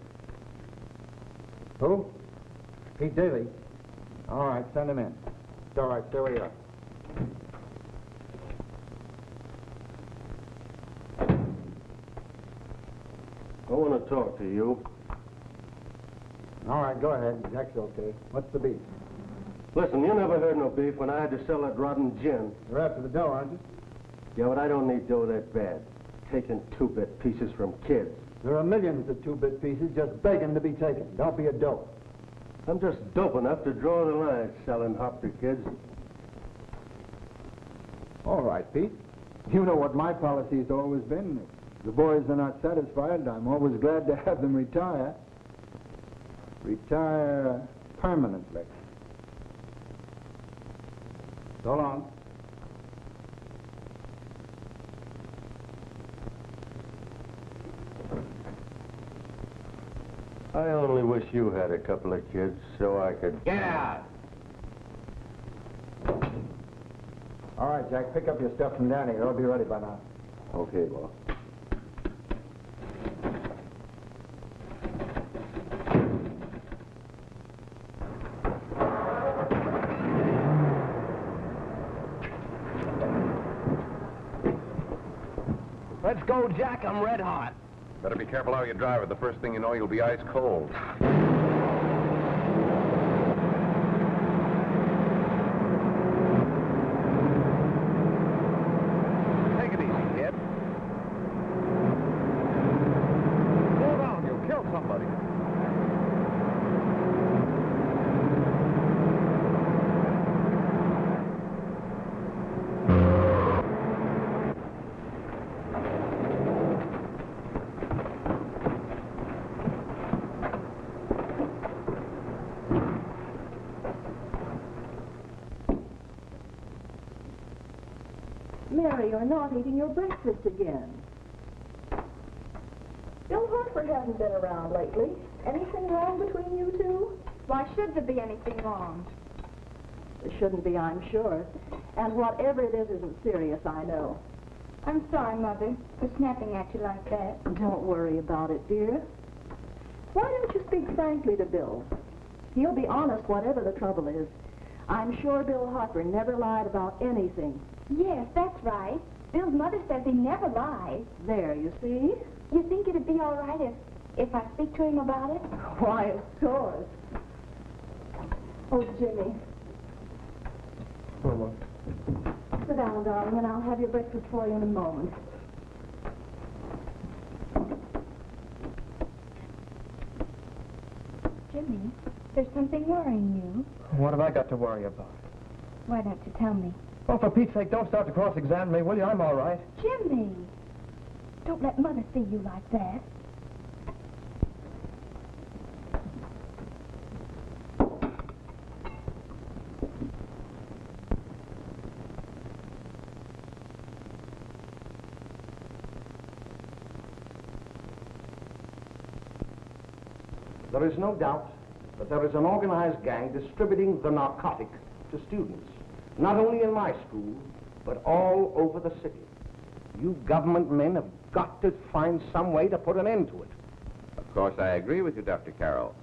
Who? Pete Daly. All right, send him in. It's all right, stay where you are. I want to talk to you. All right, go ahead. Jack's okay. What's the beef? Listen, you never heard no beef when I had to sell that rotten gin. You're after the dough, aren't you? Yeah, but I don't need dough that bad. Taking two-bit pieces from kids. There are millions of two-bit pieces just begging to be taken. Don't be a dope. I'm just dope enough to draw the line selling hop to kids. All right, Pete. You know what my policy's always been. If the boys are not satisfied, I'm always glad to have them retire. Retire permanently. So long. I only wish you had a couple of kids so I could... Get out! All right, Jack, pick up your stuff from Danny. It'll be ready by now. Okay, boss. Let's go, Jack. I'm red hot. Better be careful how you drive it. The first thing you know, you'll be ice cold. Take it easy, kid. Slow down, you'll kill somebody. Mary, you're not eating your breakfast again. Bill Harper hasn't been around lately. Anything wrong between you two? Why should there be anything wrong? There shouldn't be, I'm sure. And whatever it is isn't serious, I know. I'm sorry, Mother, for snapping at you like that. Don't worry about it, dear. Why don't you speak frankly to Bill? He'll be honest whatever the trouble is. I'm sure Bill Harper never lied about anything. Yes, that's right. Bill's mother says he never lies. There, you see? You think it'd be all right if I speak to him about it? Why, of course. Oh, Jimmy. Sit down, darling, and I'll have your breakfast for you in a moment. Jimmy, there's something worrying you. What have I got to worry about? Why don't you tell me? Oh, for Pete's sake, don't start to cross-examine me, will you? I'm all right. Jimmy, don't let Mother see you like that. There is no doubt that there is an organized gang distributing the narcotic to students, not only in my school, but all over the city. You government men have got to find some way to put an end to it. Of course, I agree with you, Dr. Carroll.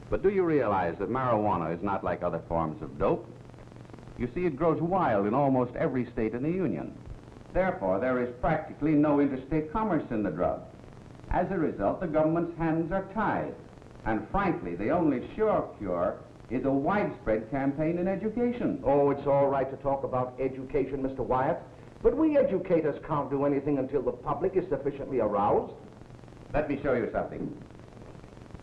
But do you realize that marijuana is not like other forms of dope? You see, it grows wild in almost every state in the Union. Therefore, there is practically no interstate commerce in the drug. As a result, the government's hands are tied. And frankly, the only sure cure is a widespread campaign in education. Oh, it's all right to talk about education, Mr. Wyatt, but we educators can't do anything until the public is sufficiently aroused. Let me show you something.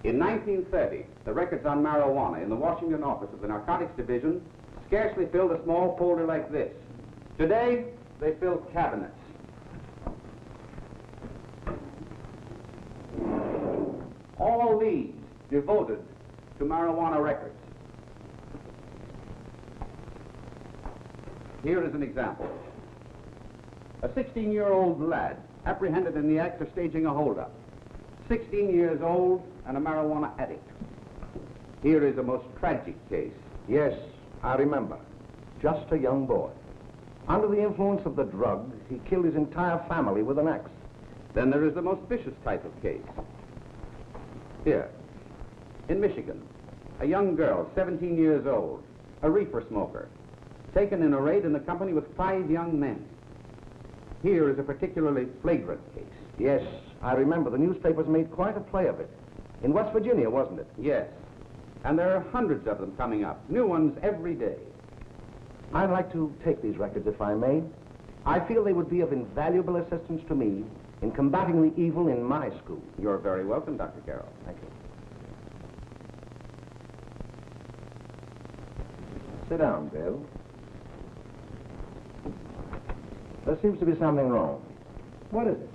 In 1930, the records on marijuana in the Washington office of the Narcotics Division scarcely filled a small folder like this. Today, they fill cabinets. All these devoted to marijuana records. Here is an example. A 16-year-old lad apprehended in the act of staging a holdup. 16 years old and a marijuana addict. Here is a most tragic case. Yes, I remember. Just a young boy. Under the influence of the drug, he killed his entire family with an axe. Then there is the most vicious type of case. Here, in Michigan, a young girl, 17 years old, a reefer smoker, taken in a raid in the company with 5 young men. Here is a particularly flagrant case. Yes, I remember. The newspapers made quite a play of it. In West Virginia, wasn't it? Yes. And there are hundreds of them coming up, new ones every day. I'd like to take these records, if I may. I feel they would be of invaluable assistance to me in combating the evil in my school. You're very welcome, Dr. Carroll. Thank you. Sit down, Bill. There seems to be something wrong. What is it?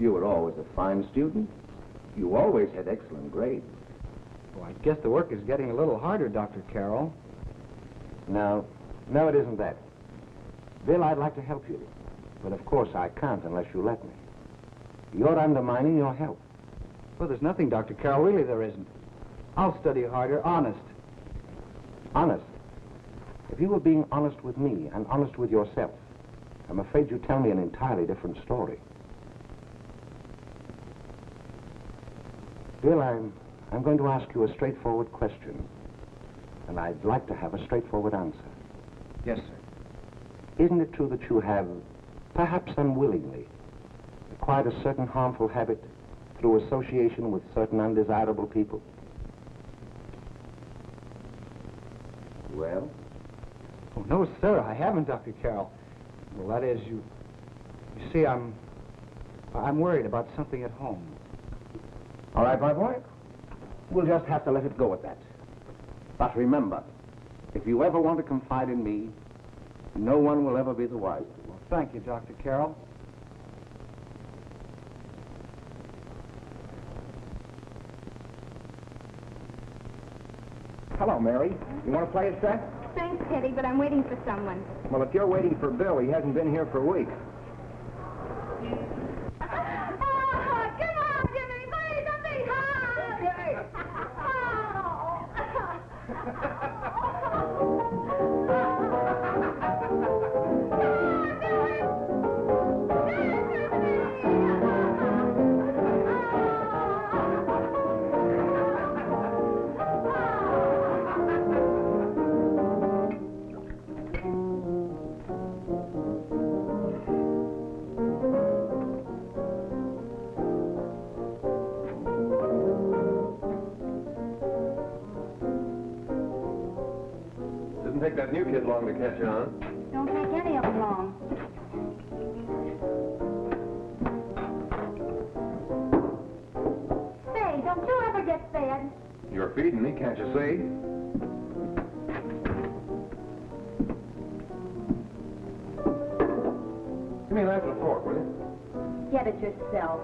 You were always a fine student. You always had excellent grades. Well, I guess the work is getting a little harder, Dr. Carroll. No, it isn't that. Bill, I'd like to help you. But of course I can't unless you let me. You're undermining your health. Well, there's nothing, Dr. Carroll. Really, there isn't. I'll study harder, honest. Honest? If you were being honest with me and honest with yourself, I'm afraid you'd tell me an entirely different story. Bill, I'm going to ask you a straightforward question. And I'd like to have a straightforward answer. Yes, sir. Isn't it true that you have, perhaps unwillingly, acquired a certain harmful habit through association with certain undesirable people? Well? Oh, no, sir, I haven't, Dr. Carroll. Well, that is, you see, I'm worried about something at home. All right, my boy. We'll just have to let it go at that. But remember, if you ever want to confide in me, no one will ever be the wiser. Well, thank you, Dr. Carroll. Hello, Mary. You want to play a set? Thanks, Teddy, but I'm waiting for someone. Well, if you're waiting for Bill, he hasn't been here for weeks. Come on, Jimmy, play something hard. Okay. Didn't take that new kid long to catch on. Don't take any of them long. Say, don't you ever get fed? You're feeding me, can't you see? Give me a knife and a fork, will you? Get it yourself.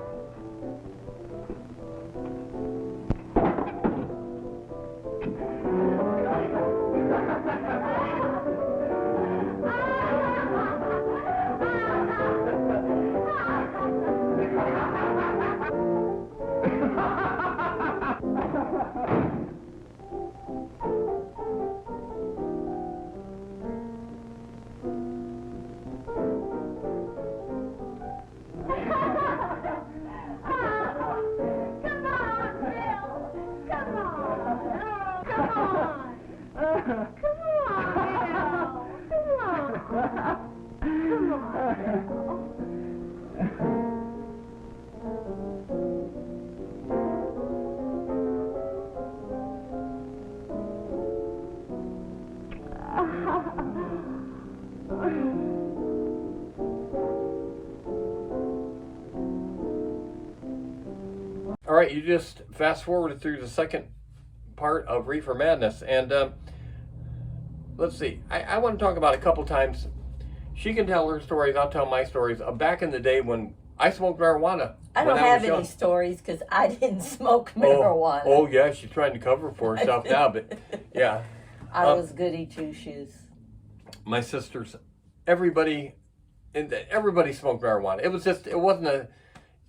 All right, you just fast forwarded through the second part of Reefer Madness, and let's see. I want to talk about a couple times. She can tell her stories. I'll tell my stories. Back in the day when I smoked marijuana. I don't have any stories because I didn't smoke marijuana. Oh yeah, she's trying to cover for herself now, but yeah. I was goody two shoes. My sisters, everybody smoked marijuana. It wasn't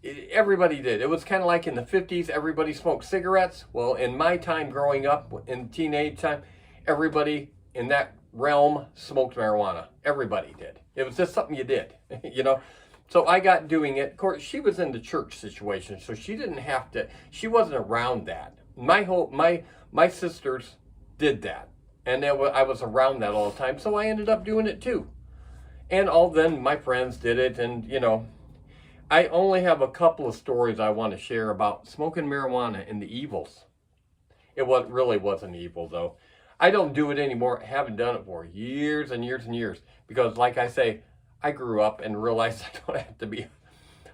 everybody did. It was kind of like in the 50s, everybody smoked cigarettes. Well, in my time growing up, in teenage time, everybody in that realm smoked marijuana. Everybody did. It was just something you did, you know. So I got doing it. Of course, she was in the church situation, so she didn't have to. She wasn't around that. My sisters did that, and I was around that all the time. So I ended up doing it too. And then my friends did it, and you know, I only have a couple of stories I want to share about smoking marijuana and the evils. It really wasn't evil though. I don't do it anymore. I haven't done it for years and years and years because, like I say, I grew up and realized I don't have to be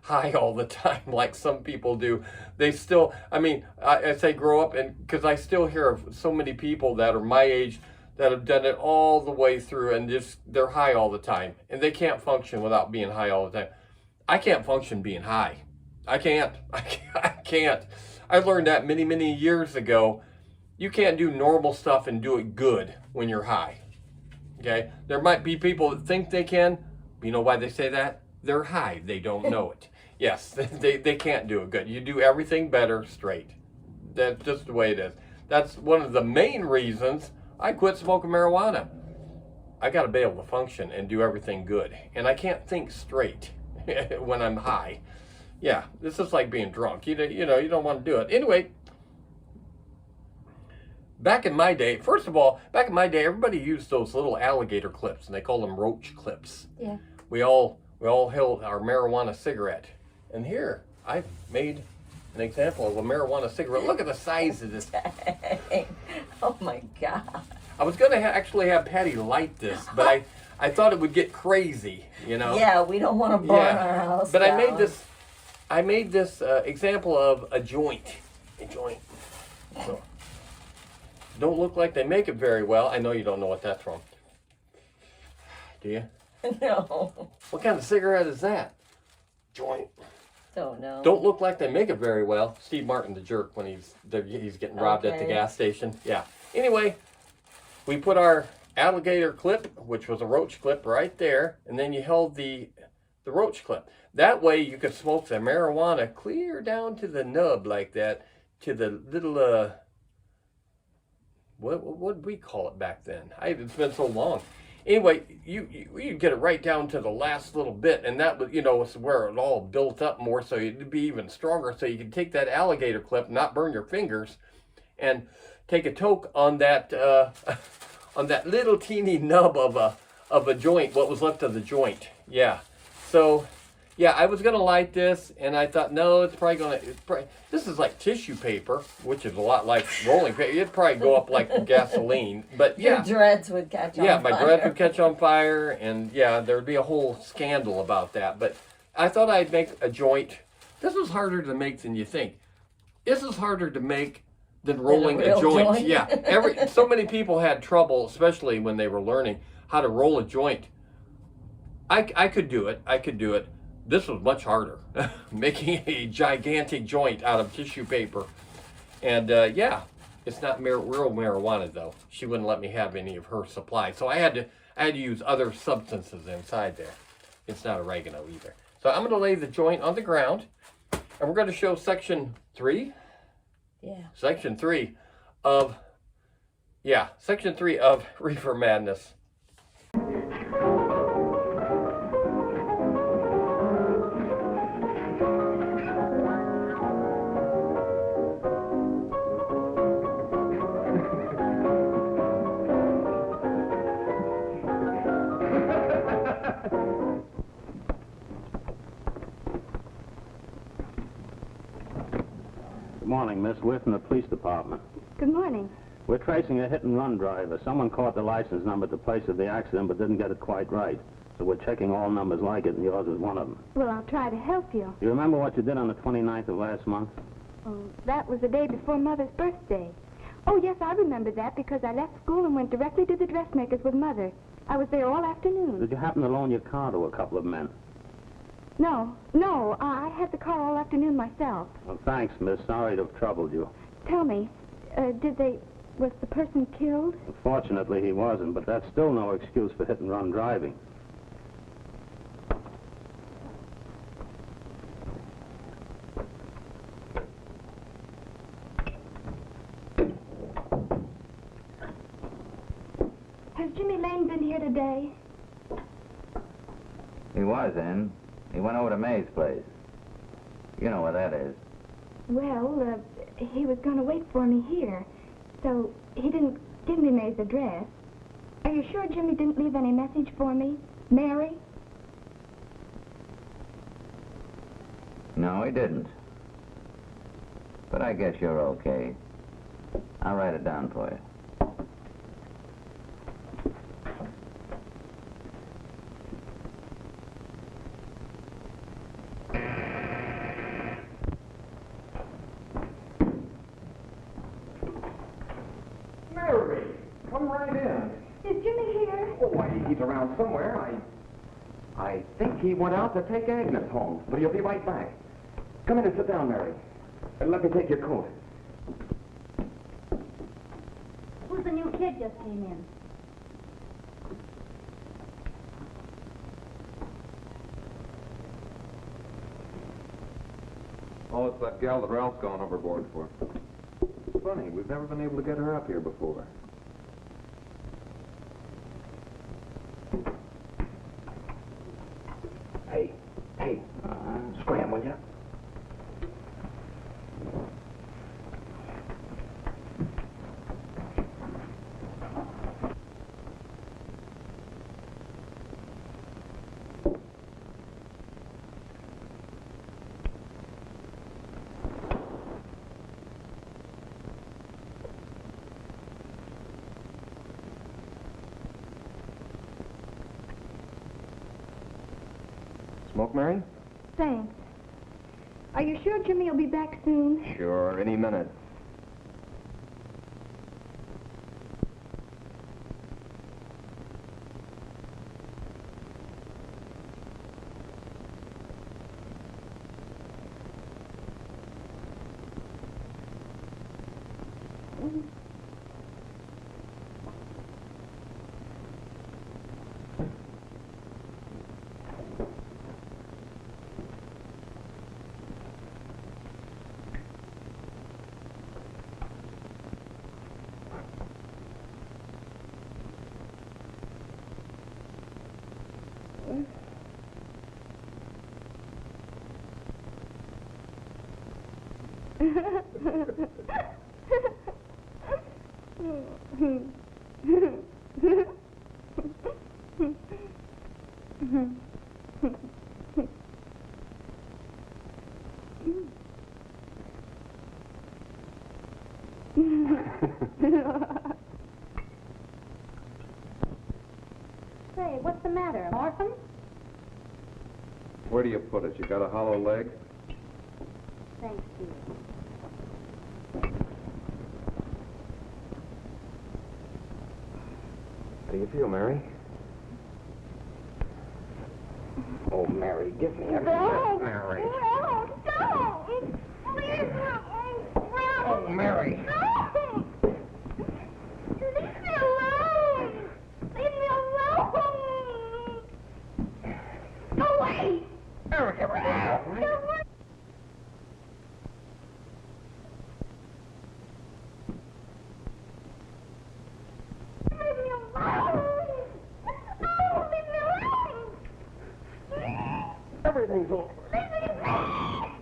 high all the time like some people do. They still, I say grow up, and because I still hear of so many people that are my age that have done it all the way through and just they're high all the time and they can't function without being high all the time. I can't function being high. I can't. I learned that many, many years ago. You can't do normal stuff and do it good when you're high. Okay? There might be people that think they can. You know why they say that? They're high. They don't know it. Yes, they can't do it good. You do everything better straight. That's just the way it is. That's one of the main reasons I quit smoking marijuana. I got to be able to function and do everything good. And I can't think straight when I'm high. Yeah, this is like being drunk. You know, you don't want to do it. Anyway, back in my day, everybody used those little alligator clips, and they call them roach clips. Yeah. We all held our marijuana cigarette. And here, I've made an example of a marijuana cigarette. Look at the size of this. Dang. Oh my God. I was going to actually have Patty light this, but I thought it would get crazy, you know? Yeah, we don't want to burn our house But down. I made this example of a joint. A joint. So, don't look like they make it very well. I know you don't know what that's from. Do you? No. What kind of cigarette is that? Joint. Don't know. Don't look like they make it very well. Steve Martin, the jerk, when he's getting robbed at the gas station. Yeah. Anyway, we put our alligator clip, which was a roach clip, right there, and then you held the roach clip. That way you could smoke the marijuana clear down to the nub like that, to the little what did we call it back then? It's been so long. Anyway, you get it right down to the last little bit, and that was, you know, was where it all built up more, so it'd be even stronger. So you could take that alligator clip, not burn your fingers, and take a toke on that on that little teeny nub of a joint, what was left of the joint. Yeah. So yeah, I was gonna light this, and I thought, no, this is like tissue paper, which is a lot like rolling paper. It'd probably go up like gasoline, but yeah. Your dreads would catch on fire. Yeah, my dreads would catch on fire, and yeah, there would be a whole scandal about that. But I thought I'd make a joint. This was harder to make than you think. This is harder to make than rolling a joint. Yeah, so many people had trouble, especially when they were learning how to roll a joint. I could do it. This was much harder, making a gigantic joint out of tissue paper. And yeah, it's not real marijuana though. She wouldn't let me have any of her supply. So I had to use other substances inside there. It's not oregano either. So I'm gonna lay the joint on the ground, and we're gonna show section 3. Yeah. Section 3 of Reefer Madness. Good morning, Miss Witt from the police department. Good morning. We're tracing a hit-and-run driver. Someone caught the license number at the place of the accident but didn't get it quite right. So we're checking all numbers like it, and yours is one of them. Well, I'll try to help you. You remember what you did on the 29th of last month? Oh, that was the day before Mother's birthday. Oh, yes, I remember that because I left school and went directly to the dressmaker's with Mother. I was there all afternoon. Did you happen to loan your car to a couple of men? No, I had the car all afternoon myself. Well, thanks, miss. Sorry to have troubled you. Tell me, was the person killed? Fortunately, he wasn't, but that's still no excuse for hit-and-run driving. Has Jimmy Lane been here today? He was in. He went over to May's place. You know where that is. Well, he was going to wait for me here, so he didn't give me May's address. Are you sure Jimmy didn't leave any message for me? Mary? No, he didn't. But I guess you're okay. I'll write it down for you. Mary, come right in. Is Jimmy here? Oh, why, he's around somewhere. I think he went out to take Agnes home, but he'll be right back. Come in and sit down, Mary. And let me take your coat. Who's the new kid just came in? Oh, it's that gal that Ralph's gone overboard for. It's funny, we've never been able to get her up here before. Hey, scram, will you? Smoke, Mary? Thanks. Are you sure Jimmy will be back soon? Sure, any minute. Say, what's the matter? An orphan? Where do you put it? You got a hollow leg? Thanks, dear. How do you feel, Mary? Oh, Mary, give me a Don't! Mary. No, don't! Please, Oh, Mary. no! Leave me alone! Leave me alone! Go away! Mary, everything's all right. Go away! Leave me alone! Oh, leave me alone! Everything's all right. Leave me alone!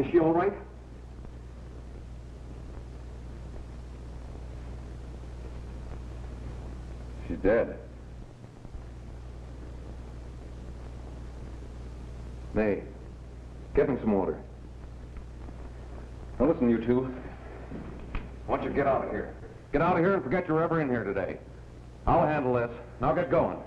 Is she all right? She's dead. May, get me some water. Now listen, you two. I want you to get out of here. Get out of here and forget you're ever in here today. I'll handle this. Now get going.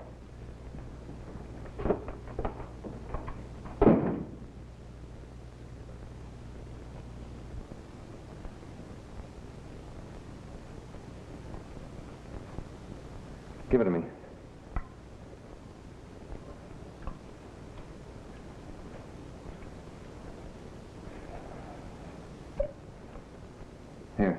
Give it to me. Here.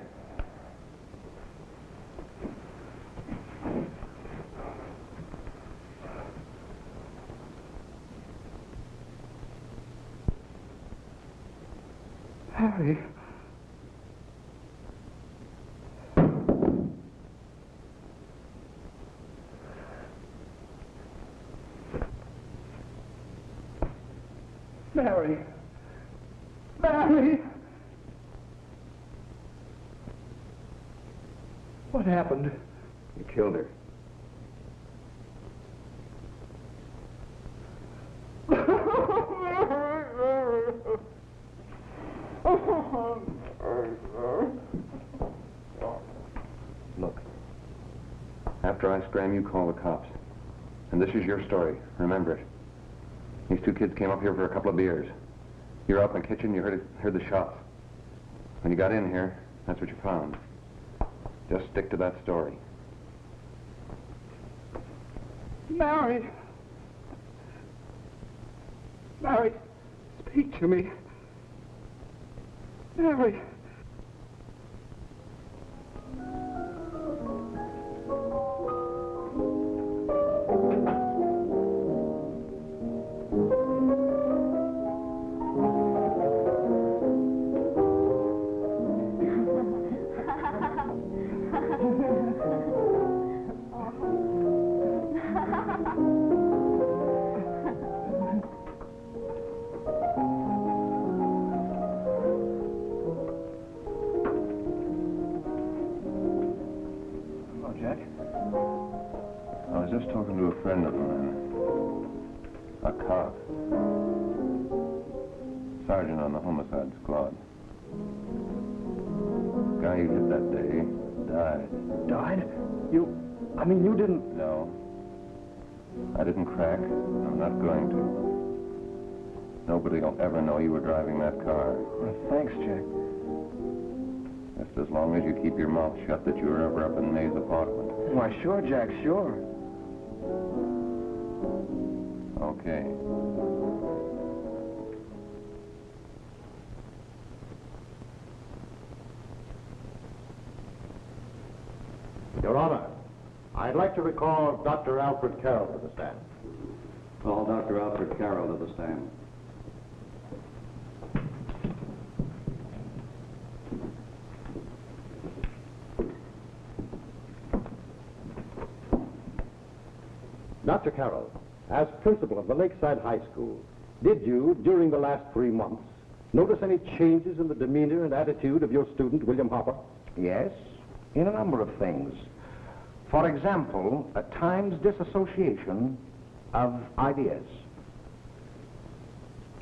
Harry. Mary. Mary! What happened? You killed her. Look. After I scram, you call the cops. And this is your story. Remember it. These two kids came up here for a couple of beers. You were out in the kitchen, you heard the shots. When you got in here, that's what you found. Just stick to that story. Mary! Mary, speak to me. Mary! I was just talking to a friend of mine. A cop. Sergeant on the homicide squad. The guy you hit that day died. Died? You didn't... No. I didn't crack. I'm not going to. Nobody will ever know you were driving that car. Well, thanks, Jack. Just as long as you keep your mouth shut that you were ever up in May's apartment. Why, sure, Jack, sure. Okay. Your Honor, I'd like to recall Dr. Alfred Carroll to the stand. Call Dr. Alfred Carroll to the stand. Dr. Carroll, as principal of the Lakeside High School, did you, during the last 3 months, notice any changes in the demeanor and attitude of your student, William Hopper? Yes, in a number of things. For example, at times disassociation of ideas.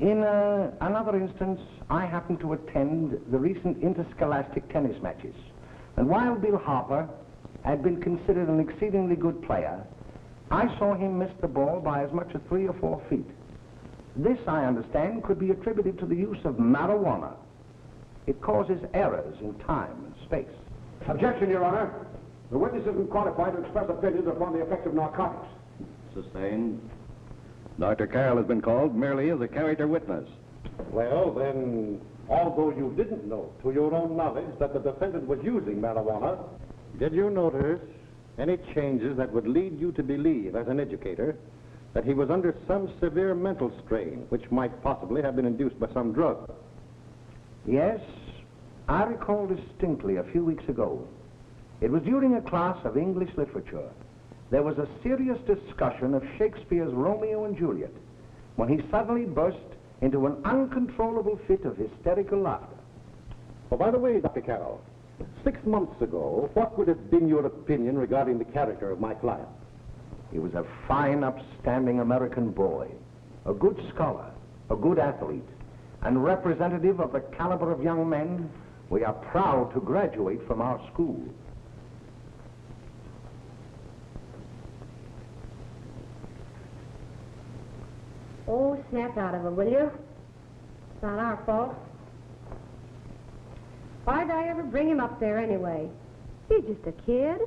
In another instance, I happened to attend the recent interscholastic tennis matches. And while Bill Hopper had been considered an exceedingly good player, I saw him miss the ball by as much as 3 or 4 feet. This, I understand, could be attributed to the use of marijuana. It causes errors in time and space. Objection, Your Honor. The witness isn't qualified to express opinions upon the effects of narcotics. Sustained. Dr. Carroll has been called merely as a character witness. Well, then, although you didn't know to your own knowledge that the defendant was using marijuana, did you notice any changes that would lead you to believe, as an educator, that he was under some severe mental strain, which might possibly have been induced by some drug? Yes, I recall distinctly a few weeks ago. It was during a class of English literature. There was a serious discussion of Shakespeare's Romeo and Juliet, when he suddenly burst into an uncontrollable fit of hysterical laughter. Oh, by the way, Dr. Carroll, 6 months ago, what would have been your opinion regarding the character of my client? He was a fine, upstanding American boy, a good scholar, a good athlete, and representative of the caliber of young men we are proud to graduate from our school. Oh, snap out of it, will you? It's not our fault. Why'd I ever bring him up there anyway? He's just a kid.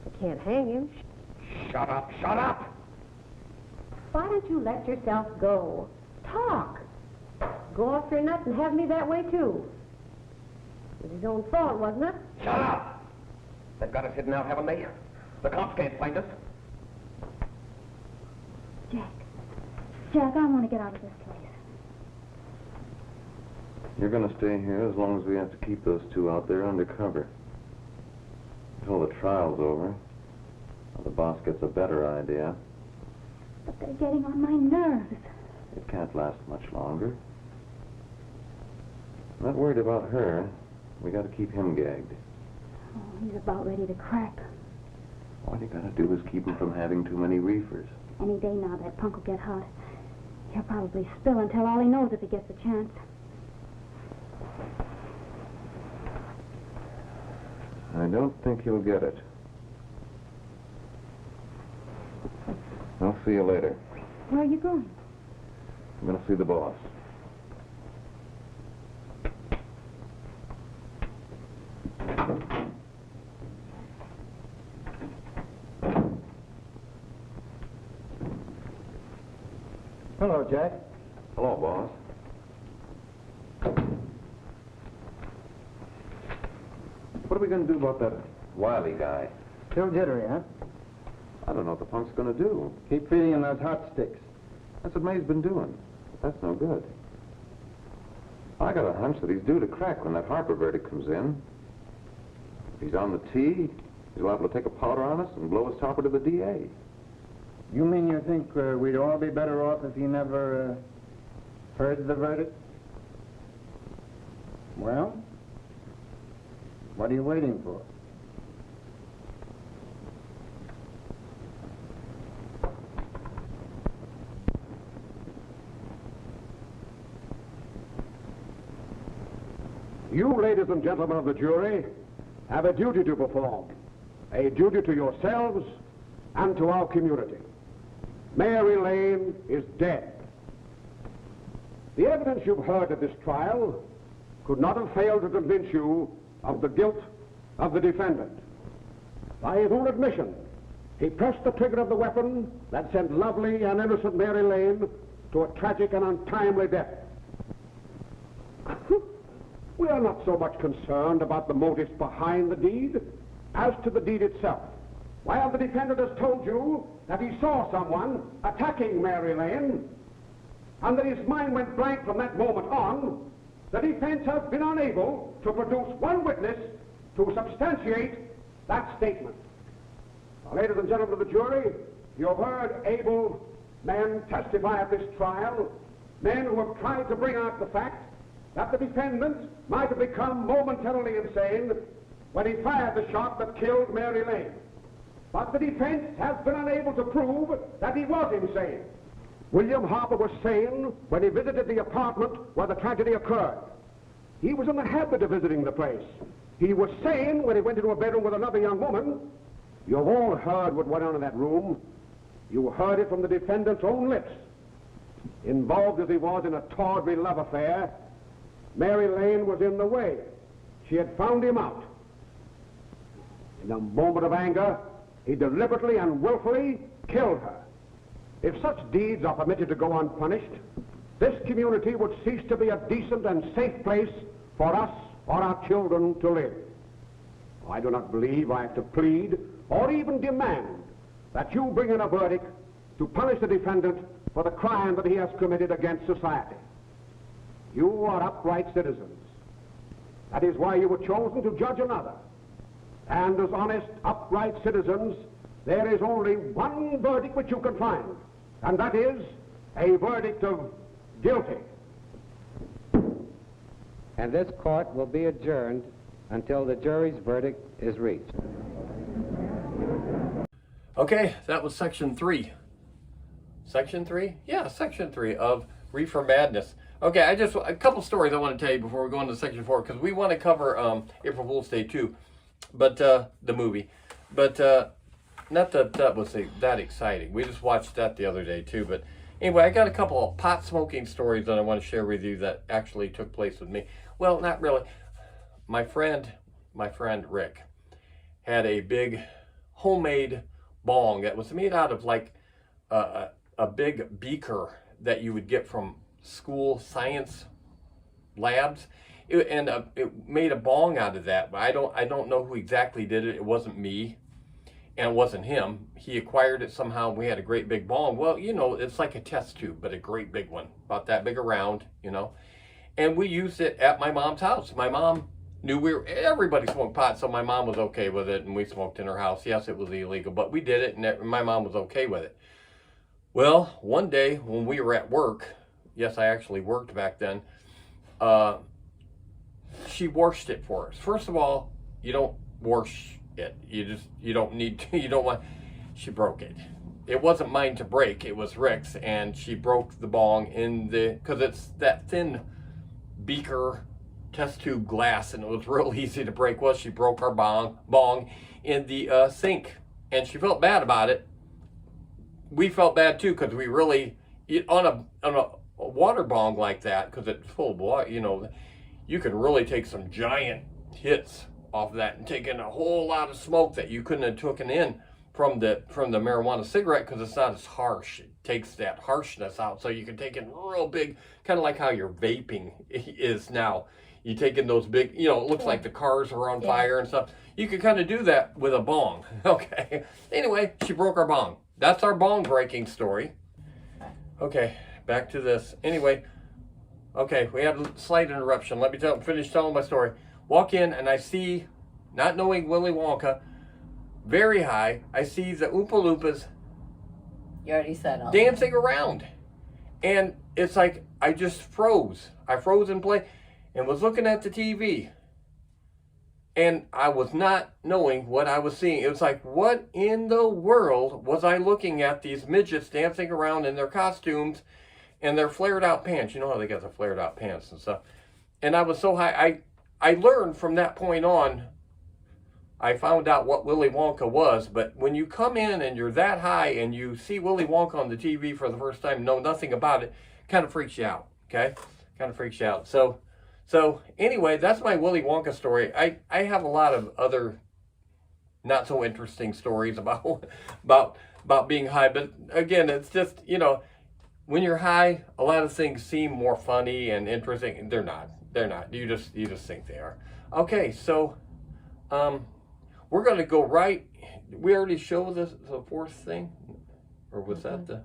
I can't hang him. Shut up, shut up! Why don't you let yourself go? Talk. Go off your nut and have me that way, too. It was his own fault, wasn't it? Shut up! They've got us hidden out, haven't they? The cops can't find us. Jack, I want to get out of this place. You're going to stay here as long as we have to keep those two out there undercover. Until the trial's over. Or the boss gets a better idea. But they're getting on my nerves. It can't last much longer. I'm not worried about her. We got to keep him gagged. Oh, he's about ready to crack. All you got to do is keep him from having too many reefers. Any day now, that punk will get hot. He'll probably spill and tell all he knows if he gets a chance. I don't think he'll get it. I'll see you later. Where are you going? I'm going to see the boss. Hello, Jack. Hello, boss. What are we going to do about that Wiley guy? Still jittery, huh? I don't know what the punk's going to do. Keep feeding him those hot sticks. That's what May's been doing. That's no good. I got a hunch that he's due to crack when that Harper verdict comes in. If he's on the tee, he's liable to take a powder on us and blow his topper to the DA. You mean you think we'd all be better off if he never heard the verdict? Well, what are you waiting for? You, ladies and gentlemen of the jury, have a duty to perform. A duty to yourselves and to our community. Mary Lane is dead. The evidence you've heard at this trial could not have failed to convince you of the guilt of the defendant. By his own admission, he pressed the trigger of the weapon that sent lovely and innocent Mary Lane to a tragic and untimely death. We are not so much concerned about the motives behind the deed as to the deed itself. While the defendant has told you that he saw someone attacking Mary Lane and that his mind went blank from that moment on, the defense has been unable to produce one witness to substantiate that statement. Now, ladies and gentlemen of the jury, you have heard able men testify at this trial, men who have tried to bring out the fact that the defendant might have become momentarily insane when he fired the shot that killed Mary Lane. But the defense has been unable to prove that he was insane. William Harper was sane when he visited the apartment where the tragedy occurred. He was in the habit of visiting the place. He was sane when he went into a bedroom with another young woman. You've all heard what went on in that room. You heard it from the defendant's own lips. Involved as he was in a tawdry love affair, Mary Lane was in the way. She had found him out. In a moment of anger, he deliberately and willfully killed her. If such deeds are permitted to go unpunished, this community would cease to be a decent and safe place for us or our children to live. I do not believe I have to plead or even demand that you bring in a verdict to punish the defendant for the crime that he has committed against society. You are upright citizens. That is why you were chosen to judge another. And as honest, upright citizens, there is only one verdict which you can find, and that is a verdict of Guilty. And this court will be adjourned until the jury's verdict is reached. Okay, that was section 3. Section 3? Yeah, section 3 of Reefer Madness. Okay, a couple stories I want to tell you before we go into section 4, because we want to cover April Fool's Day too, but the movie. But not that was that exciting. We just watched that the other day too. But anyway, I got a couple of pot smoking stories that I want to share with you that actually took place with me. Well, not really. My friend Rick had a big homemade bong that was made out of like a big beaker that you would get from school science labs. It made a bong out of that, but I don't know who exactly did it. It wasn't me, and it wasn't him. He acquired it somehow. We had a great big bong. Well, you know, it's like a test tube, but a great big one, about that big around, you know. And we used it at my mom's house. My mom knew everybody smoked pot, so my mom was okay with it, and we smoked in her house. Yes, it was illegal, but we did it, and my mom was okay with it. Well, one day when we were at work, yes, I actually worked back then, she washed it for us. First of all, you don't wash it. You don't need to, she broke it. It wasn't mine to break, it was Rick's, and she broke the bong because it's that thin beaker test tube glass, and it was real easy to break. Well, she broke our bong in the sink, and she felt bad about it. We felt bad too, because we really, on a water bong like that, because it's full of water, you know, you can really take some giant hits off that and take in a whole lot of smoke that you couldn't have taken in from the marijuana cigarette, because it's not as harsh. It takes that harshness out, so you can take in real big, kind of like how your vaping is now. You take in those big, you know, it looks like the cars are on fire and stuff. You can kind of do that with a bong. Okay. Anyway, she broke our bong. That's our bong breaking story. Okay, back to this. Anyway, okay, we had a slight interruption. Let me finish telling my story. Walk in and I see, not knowing Willy Wonka, very high, I see the Oompa Loompas You already said all dancing around. And it's like, I just froze. I froze in place and was looking at the TV. And I was not knowing what I was seeing. It was like, what in the world was I looking at? These midgets dancing around in their costumes and their flared out pants. You know how they got the flared out pants and stuff. And I was so high. I learned from that point on, I found out what Willy Wonka was. But when you come in and you're that high and you see Willy Wonka on the TV for the first time, know nothing about it, kind of freaks you out, okay? Kind of freaks you out. So anyway, that's my Willy Wonka story. I have a lot of other not so interesting stories about being high. But again, it's just, you know, when you're high, a lot of things seem more funny and interesting. They're not. They're not. You just think they are. Okay, so we're going to go right. We already showed the fourth thing, or was that the?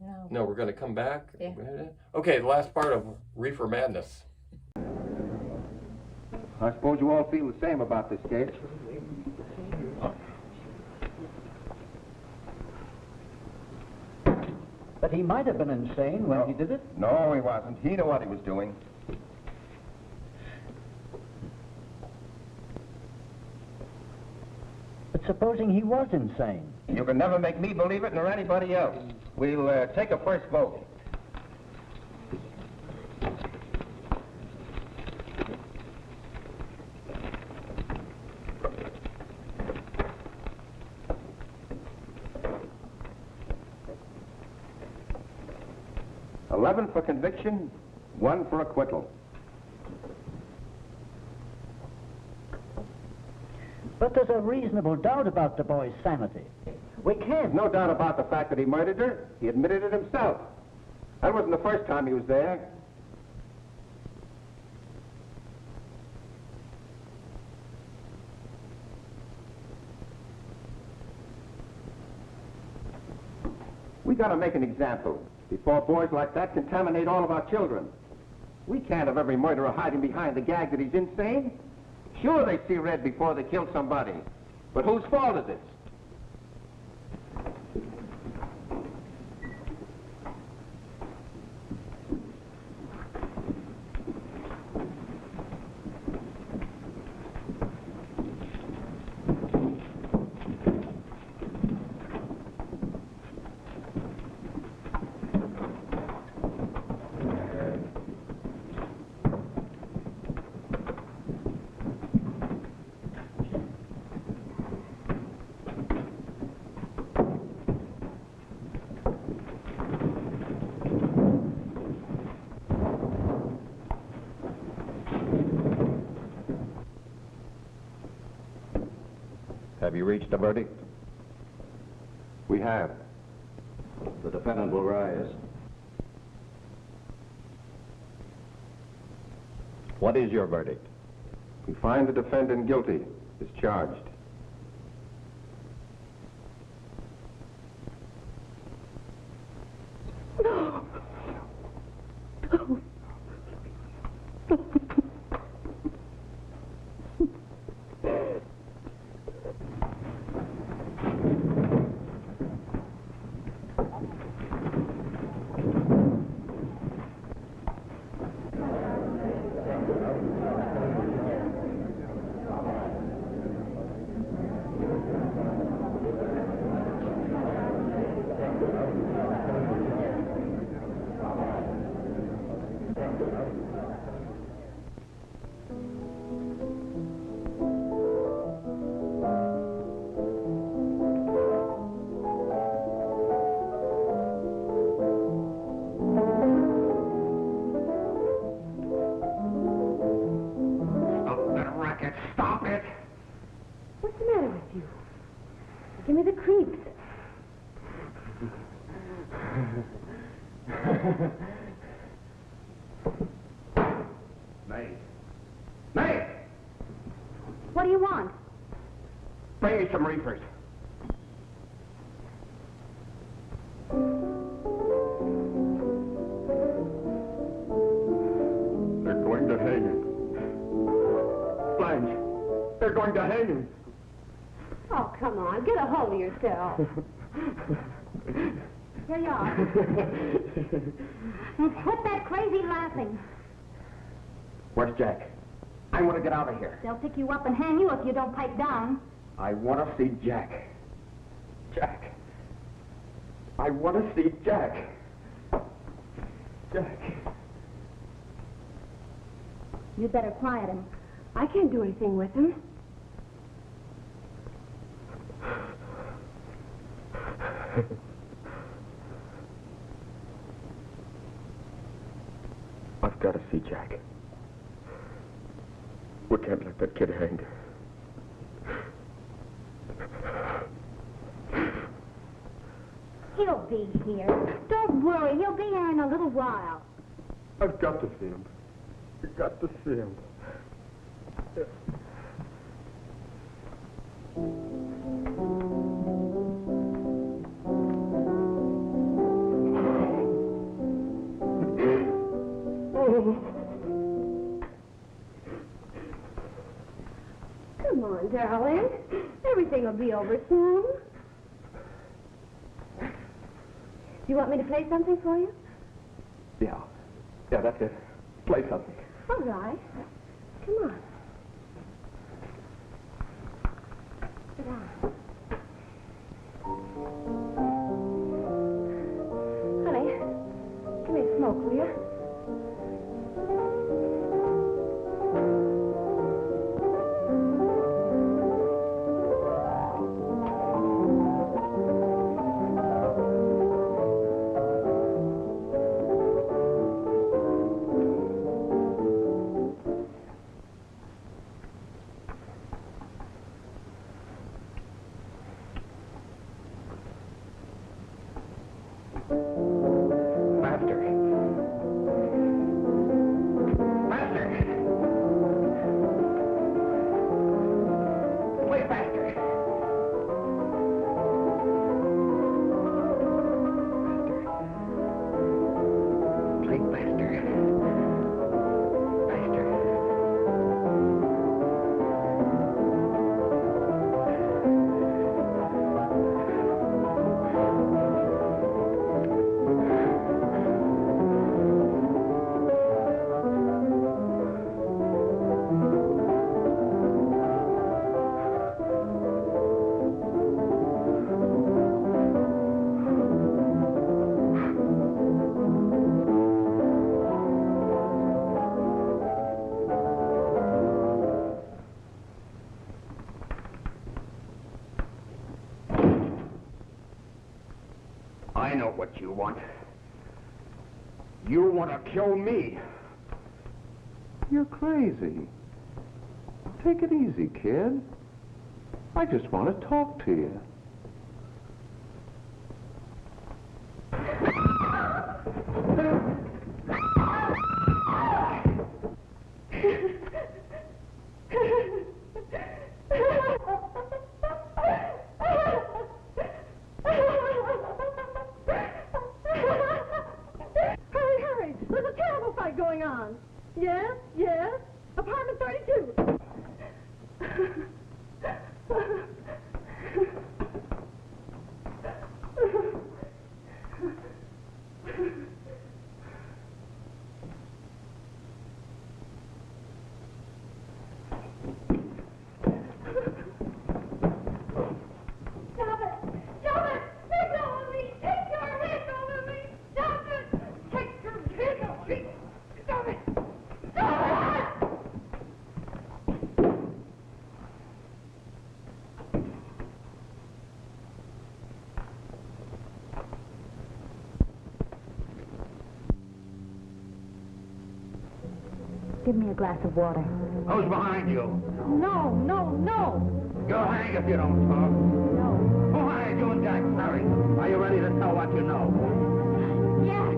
No. No, we're going to come back. Yeah. Okay, the last part of Reefer Madness. I suppose you all feel the same about this case. But he might have been insane when he did it. No, he wasn't. He knew what he was doing. But supposing he was insane? You can never make me believe it nor anybody else. We'll take a first vote. $11 for conviction, 1 for acquittal. But there's a reasonable doubt about the boy's sanity. We can't. No doubt about the fact that he murdered her. He admitted it himself. That wasn't the first time he was there. We gotta make an example before boys like that contaminate all of our children. We can't have every murderer hiding behind the gag that he's insane. Sure, they see red before they kill somebody. But whose fault is it? Have you reached a verdict? We have. The defendant will rise. What is your verdict? We find the defendant guilty as charged. No. No. Stop it! What's the matter with you? Give me the creeps. May! May! What do you want? Bring me some reefers. They're going to hang him. Blanche, they're going to hang him. Oh, come on. Get a hold of yourself. Here you are. And quit that crazy laughing. Where's Jack? I want to get out of here. They'll pick you up and hang you if you don't pipe down. I want to see Jack. Jack. I want to see Jack. Jack. You'd better quiet him. I can't do anything with him. I've got to see Jack. We can't let that kid hang. He'll be here. Don't worry. He'll be here in a little while. I've got to see him. I've got to see him. Come on, darling. Everything will be over soon. Do you want me to play something for you? Yeah, that's it. Play something. All right. Come on. Sit down. Honey, give me a smoke, will you? I know what you want. You want to kill me. You're crazy. Take it easy, kid. I just want to talk to you. Hurry! There's a terrible fight going on. Yes? Apartment 32. Give me a glass of water. Who's behind you? No! You'll hang if you don't talk. No. Who hired you and Jack? Hurry. Are you ready to tell what you know? Yes!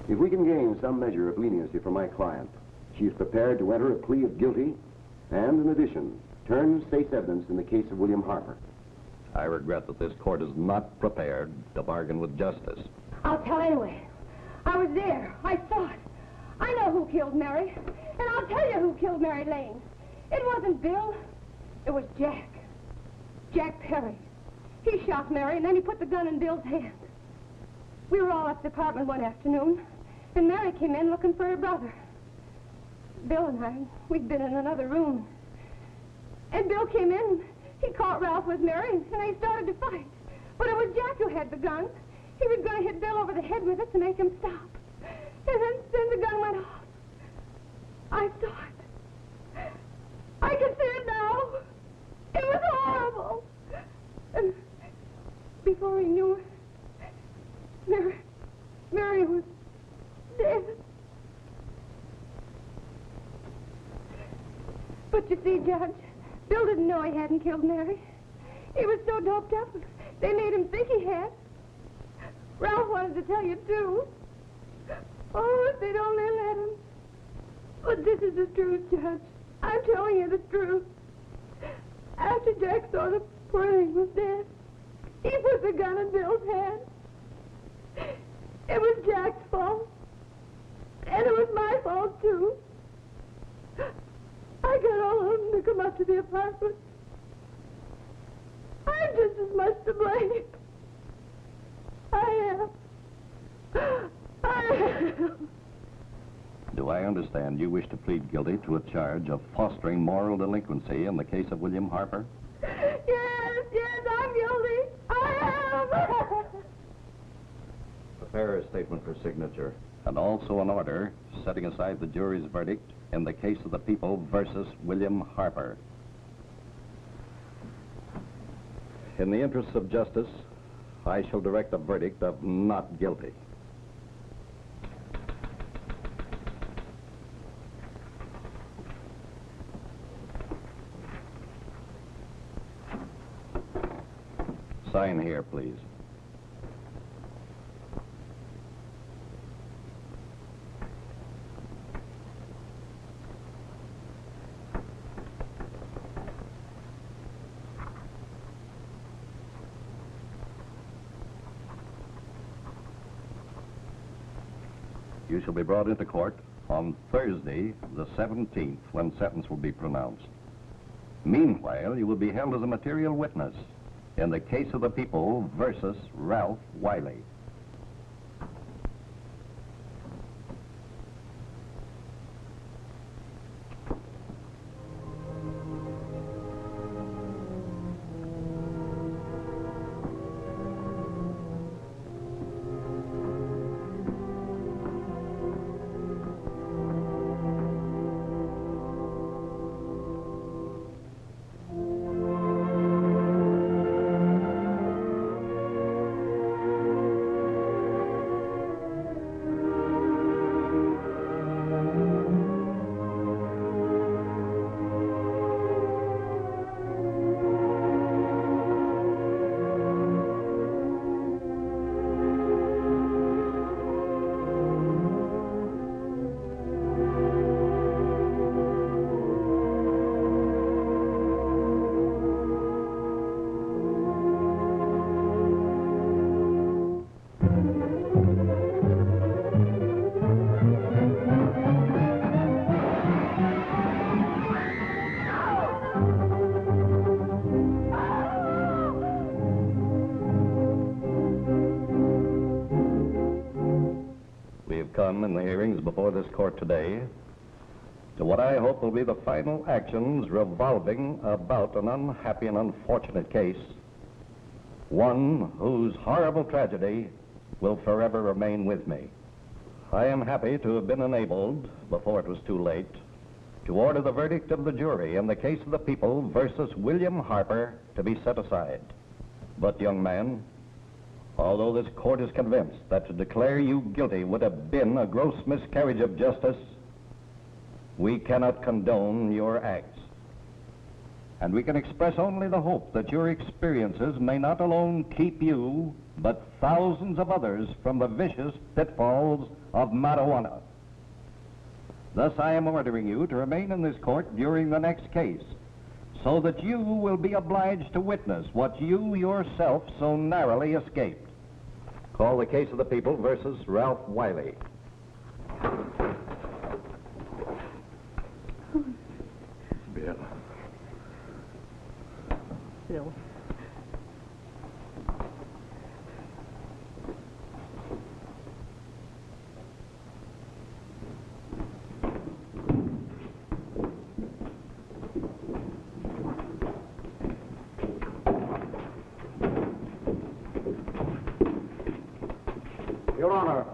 If we can gain some measure of leniency for my client, she is prepared to enter a plea of guilty and, in addition, turn state's evidence in the case of William Harper. I regret that this court is not prepared to bargain with justice. I'll tell anyway. I was there. I saw it. I know who killed Mary. And I'll tell you who killed Mary Lane. It wasn't Bill. It was Jack. Jack Perry. He shot Mary, and then he put the gun in Bill's hand. We were all at the apartment one afternoon, and Mary came in looking for her brother. Bill and I, we'd been in another room. And Bill came in, he caught Ralph with Mary, and they started to fight. But it was Jack who had the gun. He was going to hit Bill over the head with it to make him stop. And then the gun went off. I saw it. I can see it now. It was horrible. And before he knew it, Mary was dead. But you see, Judge, Bill didn't know he hadn't killed Mary. He was so doped up, they made him think he had. Ralph wanted to tell you, too. Oh, if they'd only let him. But this is the truth, Judge. I'm telling you the truth. After Jack saw the poor thing was dead, he put the gun in Bill's hand. It was Jack's fault. And it was my fault, too. I got all of them to come up to the apartment. I'm just as much to blame. I am. Do I understand you wish to plead guilty to a charge of fostering moral delinquency in the case of William Harper? Yes, I'm guilty. I am. Prepare a statement for signature. And also an order setting aside the jury's verdict in the case of the people versus William Harper. In the interests of justice, I shall direct a verdict of not guilty. Sign here, please. You shall be brought into court on Thursday, the 17th, when sentence will be pronounced. Meanwhile, you will be held as a material witness in the case of the people versus Ralph Wiley. Come in the hearings before this court today to what I hope will be the final actions revolving about an unhappy and unfortunate case, one whose horrible tragedy will forever remain with me. I am happy to have been enabled, before it was too late, to order the verdict of the jury in the case of the people versus William Harper to be set aside. But, young man, although this court is convinced that to declare you guilty would have been a gross miscarriage of justice, we cannot condone your acts. And we can express only the hope that your experiences may not alone keep you, but thousands of others from the vicious pitfalls of marijuana. Thus, I am ordering you to remain in this court during the next case, so that you will be obliged to witness what you yourself so narrowly escaped. Call the case of the people versus Ralph Wiley. Bill. Bill. Your Honor,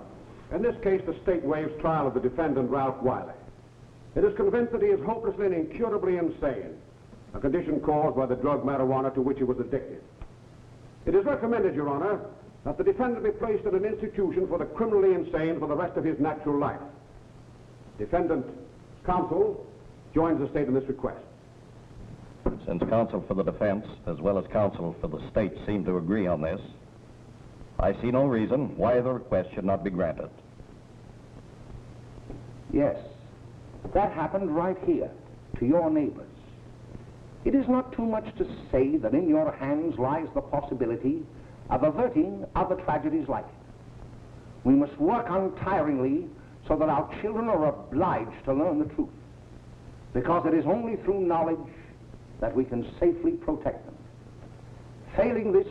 in this case, the state waives trial of the defendant, Ralph Wiley. It is convinced that he is hopelessly and incurably insane, a condition caused by the drug marijuana to which he was addicted. It is recommended, Your Honor, that the defendant be placed in an institution for the criminally insane for the rest of his natural life. Defendant counsel joins the state in this request. Since counsel for the defense, as well as counsel for the state, seem to agree on this, I see no reason why the request should not be granted. Yes, that happened right here, to your neighbors. It is not too much to say that in your hands lies the possibility of averting other tragedies like it. We must work untiringly so that our children are obliged to learn the truth, because it is only through knowledge that we can safely protect them. Failing this,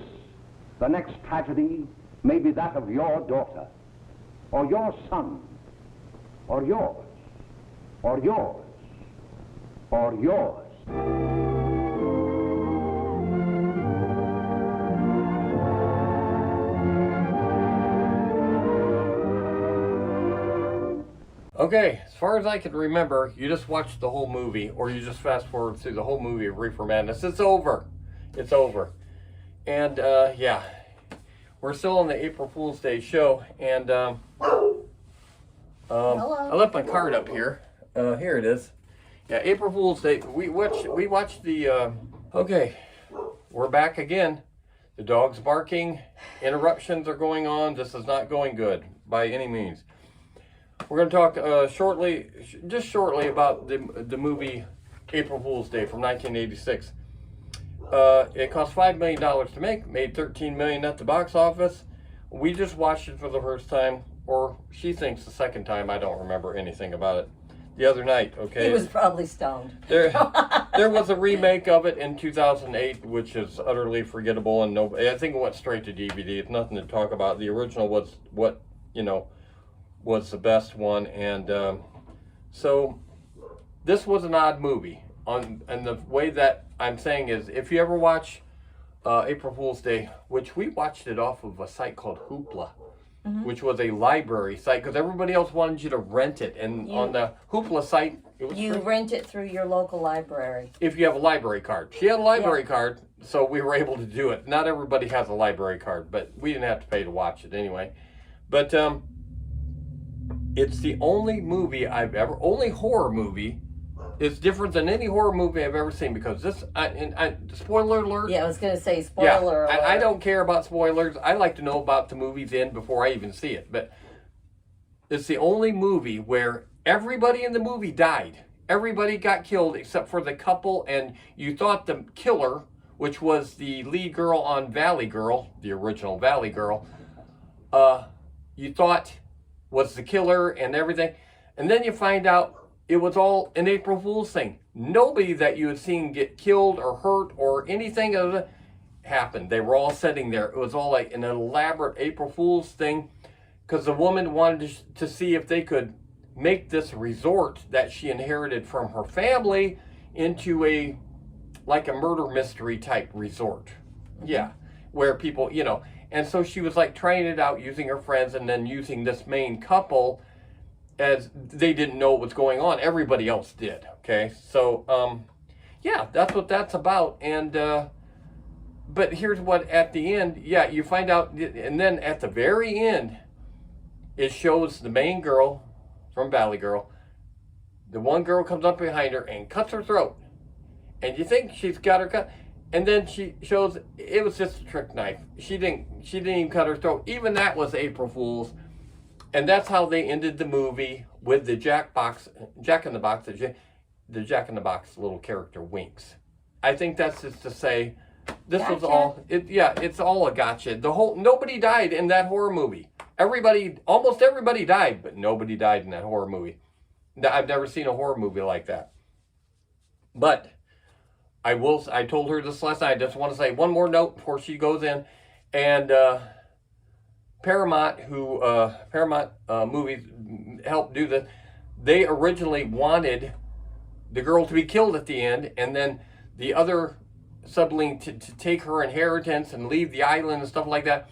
the next tragedy may be that of your daughter, or your son, or yours, or yours, or yours. Okay, as far as I can remember, you just watched the whole movie, or you just fast forward through the whole movie of Reefer Madness. It's over. It's over. And, yeah. We're still on the April Fool's Day show, and, I left my card up here. Here it is. Yeah, April Fool's Day. We watched the, okay. We're back again. The dog's barking. Interruptions are going on. This is not going good, by any means. We're going to talk just shortly about the movie April Fool's Day from 1986. It cost $5 million to make, made $13 million at the box office. We just watched it for the first time. or she thinks the second time. I don't remember anything about it. The other night, okay? He was probably stoned. There was a remake of it in 2008, which is utterly forgettable, and I think it went straight to DVD. It's nothing to talk about. The original was what, was the best one, and so this was an odd movie. And the way that I'm saying is, if you ever watch April Fool's Day, which we watched it off of a site called Hoopla, which was a library site, because everybody else wanted you to rent it. And on the Hoopla site, it was You free. rent it through your local library. If you have a library card. She had a library card, so we were able to do it. Not everybody has a library card, but we didn't have to pay to watch it anyway. But it's the only movie only horror movie. It's different than any horror movie I've ever seen, because this, spoiler alert. Yeah, I was going to say spoiler alert. I don't care about spoilers. I like to know about the movie's end before I even see it. But it's the only movie where everybody in the movie died. Everybody got killed except for the couple, and you thought the killer, which was the lead girl on Valley Girl, the original Valley Girl, you thought was the killer and everything. And then you find out it was all an April Fool's thing. Nobody that you had seen get killed or hurt or anything happened. They were all sitting there. It was all like an elaborate April Fool's thing, because the woman wanted to see if they could make this resort that she inherited from her family into a murder mystery type resort. Yeah, where people, and so she was like trying it out using her friends, and then using this main couple, as they didn't know what was going on. Everybody else did, okay? So, yeah, that's what that's about. And, but here's what, at the end, you find out, and then at the very end, it shows the main girl from Valley Girl. The one girl comes up behind her and cuts her throat. And you think she's got her cut, and then she shows it was just a trick knife. She didn't even cut her throat. Even that was April Fool's. And that's how they ended the movie, with the Jack in the Box little character winks. I think that's just to say, this was all, it's all a gotcha. Nobody died in that horror movie. Almost everybody died, but nobody died in that horror movie. I've never seen a horror movie like that. But I told her this last night. I just want to say one more note before she goes in. And, Paramount Movies helped do this. They originally wanted the girl to be killed at the end, and then the other sibling to take her inheritance and leave the island and stuff like that.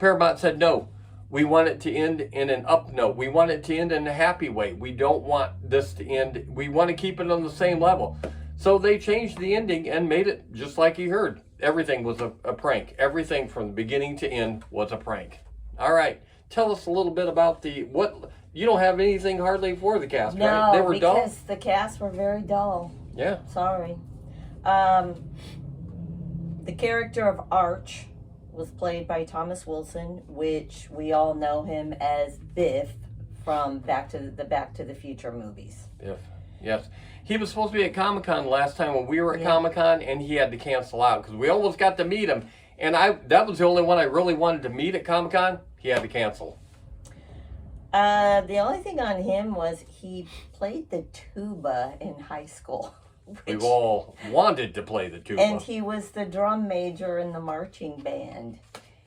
Paramount said, no, we want it to end in an up note. We want it to end in a happy way. We don't want this to end. We want to keep it on the same level. So they changed the ending and made it just like you heard. Everything was a prank. Everything from the beginning to end was a prank. All right, tell us a little bit about what you don't have anything hardly for the cast, right? They were dull? No, because the cast were very dull. Yeah. Sorry. The character of Arch was played by Thomas Wilson, which we all know him as Biff from Back to the Future movies. Biff, yes. He was supposed to be at Comic-Con last time when we were at Comic-Con, and he had to cancel out because we almost got to meet him. And that was the only one I really wanted to meet at Comic-Con. He had to cancel. The only thing on him was he played the tuba in high school. We've all wanted to play the tuba. And he was the drum major in the marching band.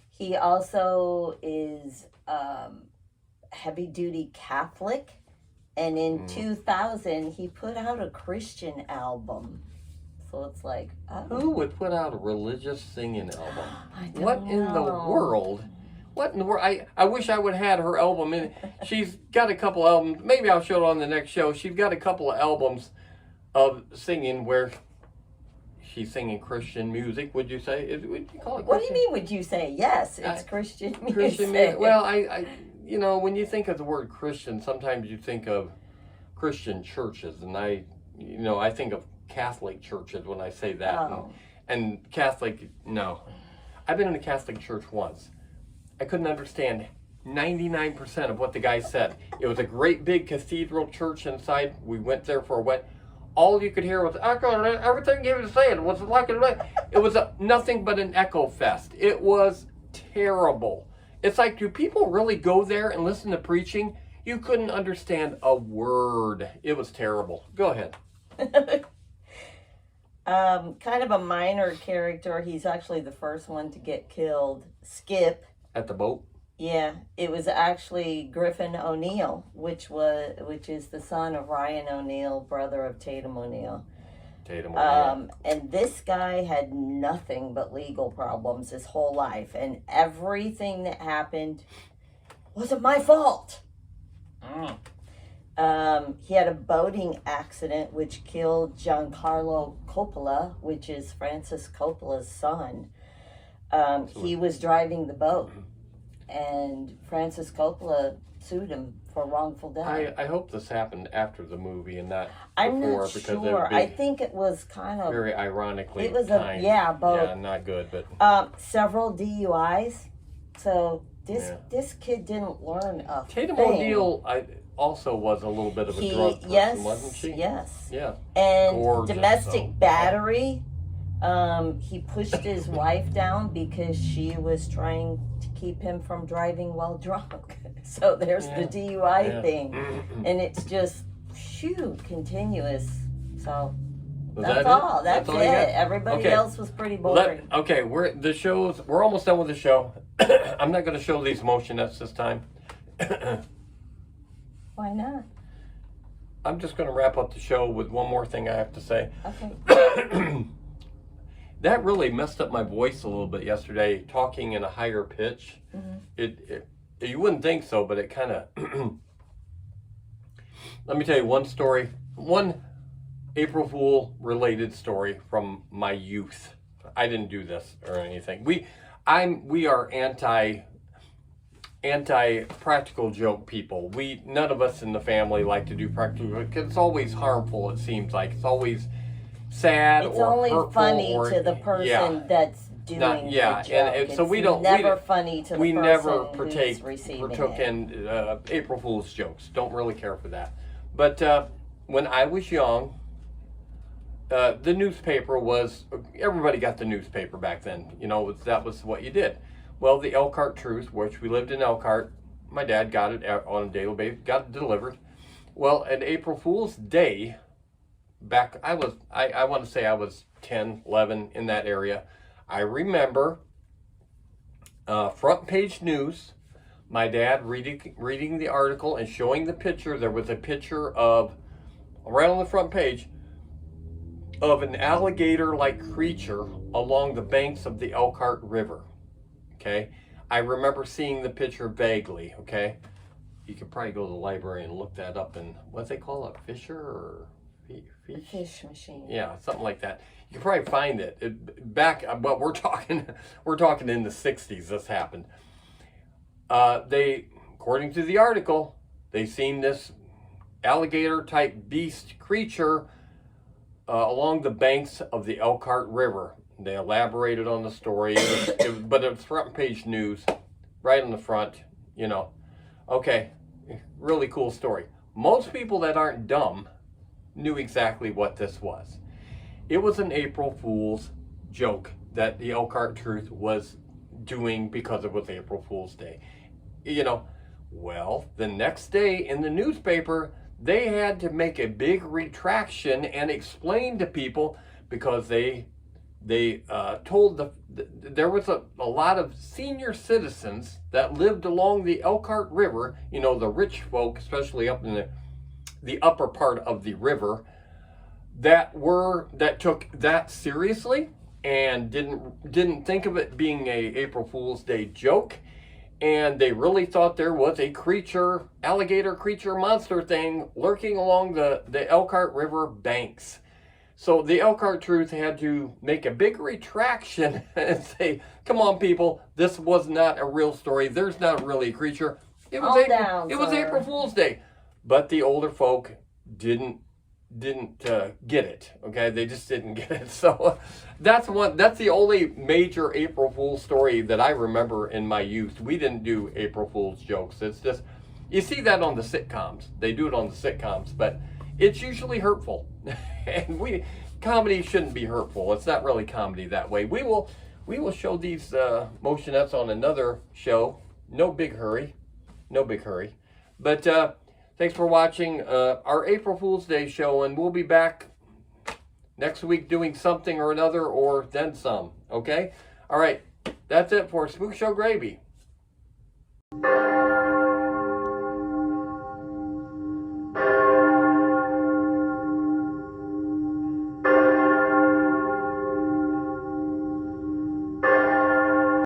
He also is heavy-duty Catholic. And in 2000, he put out a Christian album. So it's like, who would put out a religious singing album? What in the world? What in the world? I wish I would have had her album in. She's got a couple albums. Maybe I'll show it on the next show. She's got a couple of albums of singing where she's singing Christian music. Would you say? Would you call it Christian? What do you mean? Would you say? Yes, it's Christian music. Christian music. Well, I when you think of the word Christian, sometimes you think of Christian churches, and I think of Catholic churches when I say that. Oh. And Catholic, no. I've been in a Catholic church once. I couldn't understand 99% of what the guy said. It was a great big cathedral church inside. We went there for a wedding. All you could hear was echo. Everything he was saying was like it was nothing but an echo fest. It was terrible. It's like, do people really go there and listen to preaching? You couldn't understand a word. It was terrible. Go ahead. Kind of a minor character. He's actually the first one to get killed. Skip. At the boat? Yeah, it was actually Griffin O'Neill, which is the son of Ryan O'Neill, brother of Tatum O'Neill. And this guy had nothing but legal problems his whole life, and everything that happened wasn't my fault. He had a boating accident which killed Giancarlo Coppola, which is Francis Coppola's son. He was driving the boat, and Francis Coppola sued him for wrongful death. I hope this happened after the movie and not I'm before, not because sure. I think it was kind of very ironically it was timed. both. Yeah, not good, but several DUIs. So this kid didn't learn a Tatum thing. O'Neill also was a little bit of a drug person, wasn't she? Yes. Yeah. And gorgeous, domestic battery. He pushed his wife down because she was trying to keep him from driving while drunk. So there's the DUI thing. And it's just, continuous. So that's all. That's it. Everybody else was pretty boring. We're almost done with the show. I'm not going to show these motionettes this time. Why not? I'm just going to wrap up the show with one more thing I have to say. Okay. That really messed up my voice a little bit yesterday, talking in a higher pitch. It you wouldn't think so, but it kind of... Let me tell you one story. One April Fool related story from my youth. I didn't do this or anything. We are anti practical joke people. None of us in the family like to do practical joke because it's always harmful. It seems like it's always sad it's or only hurtful funny or, to the person that's doing the joke. And so we don't. Never funny to the we person never who's receiving partook it. in April Fool's jokes. Don't really care for that. But when I was young, the newspaper was, everybody got the newspaper back then. You know, that was what you did. Well, the Elkhart Truth, which we lived in Elkhart, my dad got it on a daily basis, got it delivered. Well, at April Fool's Day, back, I want to say I was 10, 11, in that area. I remember front page news, my dad reading the article and showing the picture. There was a picture of, right on the front page, of an alligator-like creature along the banks of the Elkhart River. Okay? I remember seeing the picture vaguely, okay? You could probably go to the library and look that up in, what do they call it, Fisher or Fish machine. Yeah, something like that. You can probably find it. Back, but we're talking in the 60s this happened. They, according to the article, they seen this alligator-type beast creature along the banks of the Elkhart River. They elaborated on the story, but it was front page news, right on the front, you know. Okay, really cool story. Most people that aren't dumb knew exactly what this was. It was an April Fool's joke that the Elkhart Truth was doing because it was April Fool's Day. You know, well, the next day in the newspaper, they had to make a big retraction and explain to people because they told there was a lot of senior citizens that lived along the Elkhart River, you know, the rich folk, especially up in the upper part of the river, that took that seriously and didn't think of it being a April Fool's Day joke, and they really thought there was a creature, alligator creature monster thing lurking along the Elkhart River banks. So the Elkhart Truth had to make a big retraction and say, come on people, this was not a real story. There's not really a creature. It was April Fool's Day. But the older folk didn't get it. Okay, they just didn't get it. So that's the only major April Fool's story that I remember in my youth. We didn't do April Fool's jokes. It's just, you see that on the sitcoms. They do it on the sitcoms, but it's usually hurtful. And comedy shouldn't be hurtful. It's not really comedy that way. We will show these motionettes on another show no big hurry. No big hurry. But thanks for watching our April Fool's Day show, and we'll be back next week doing something or another, or then some. Okay? All right. That's it for Spook Show Gravy.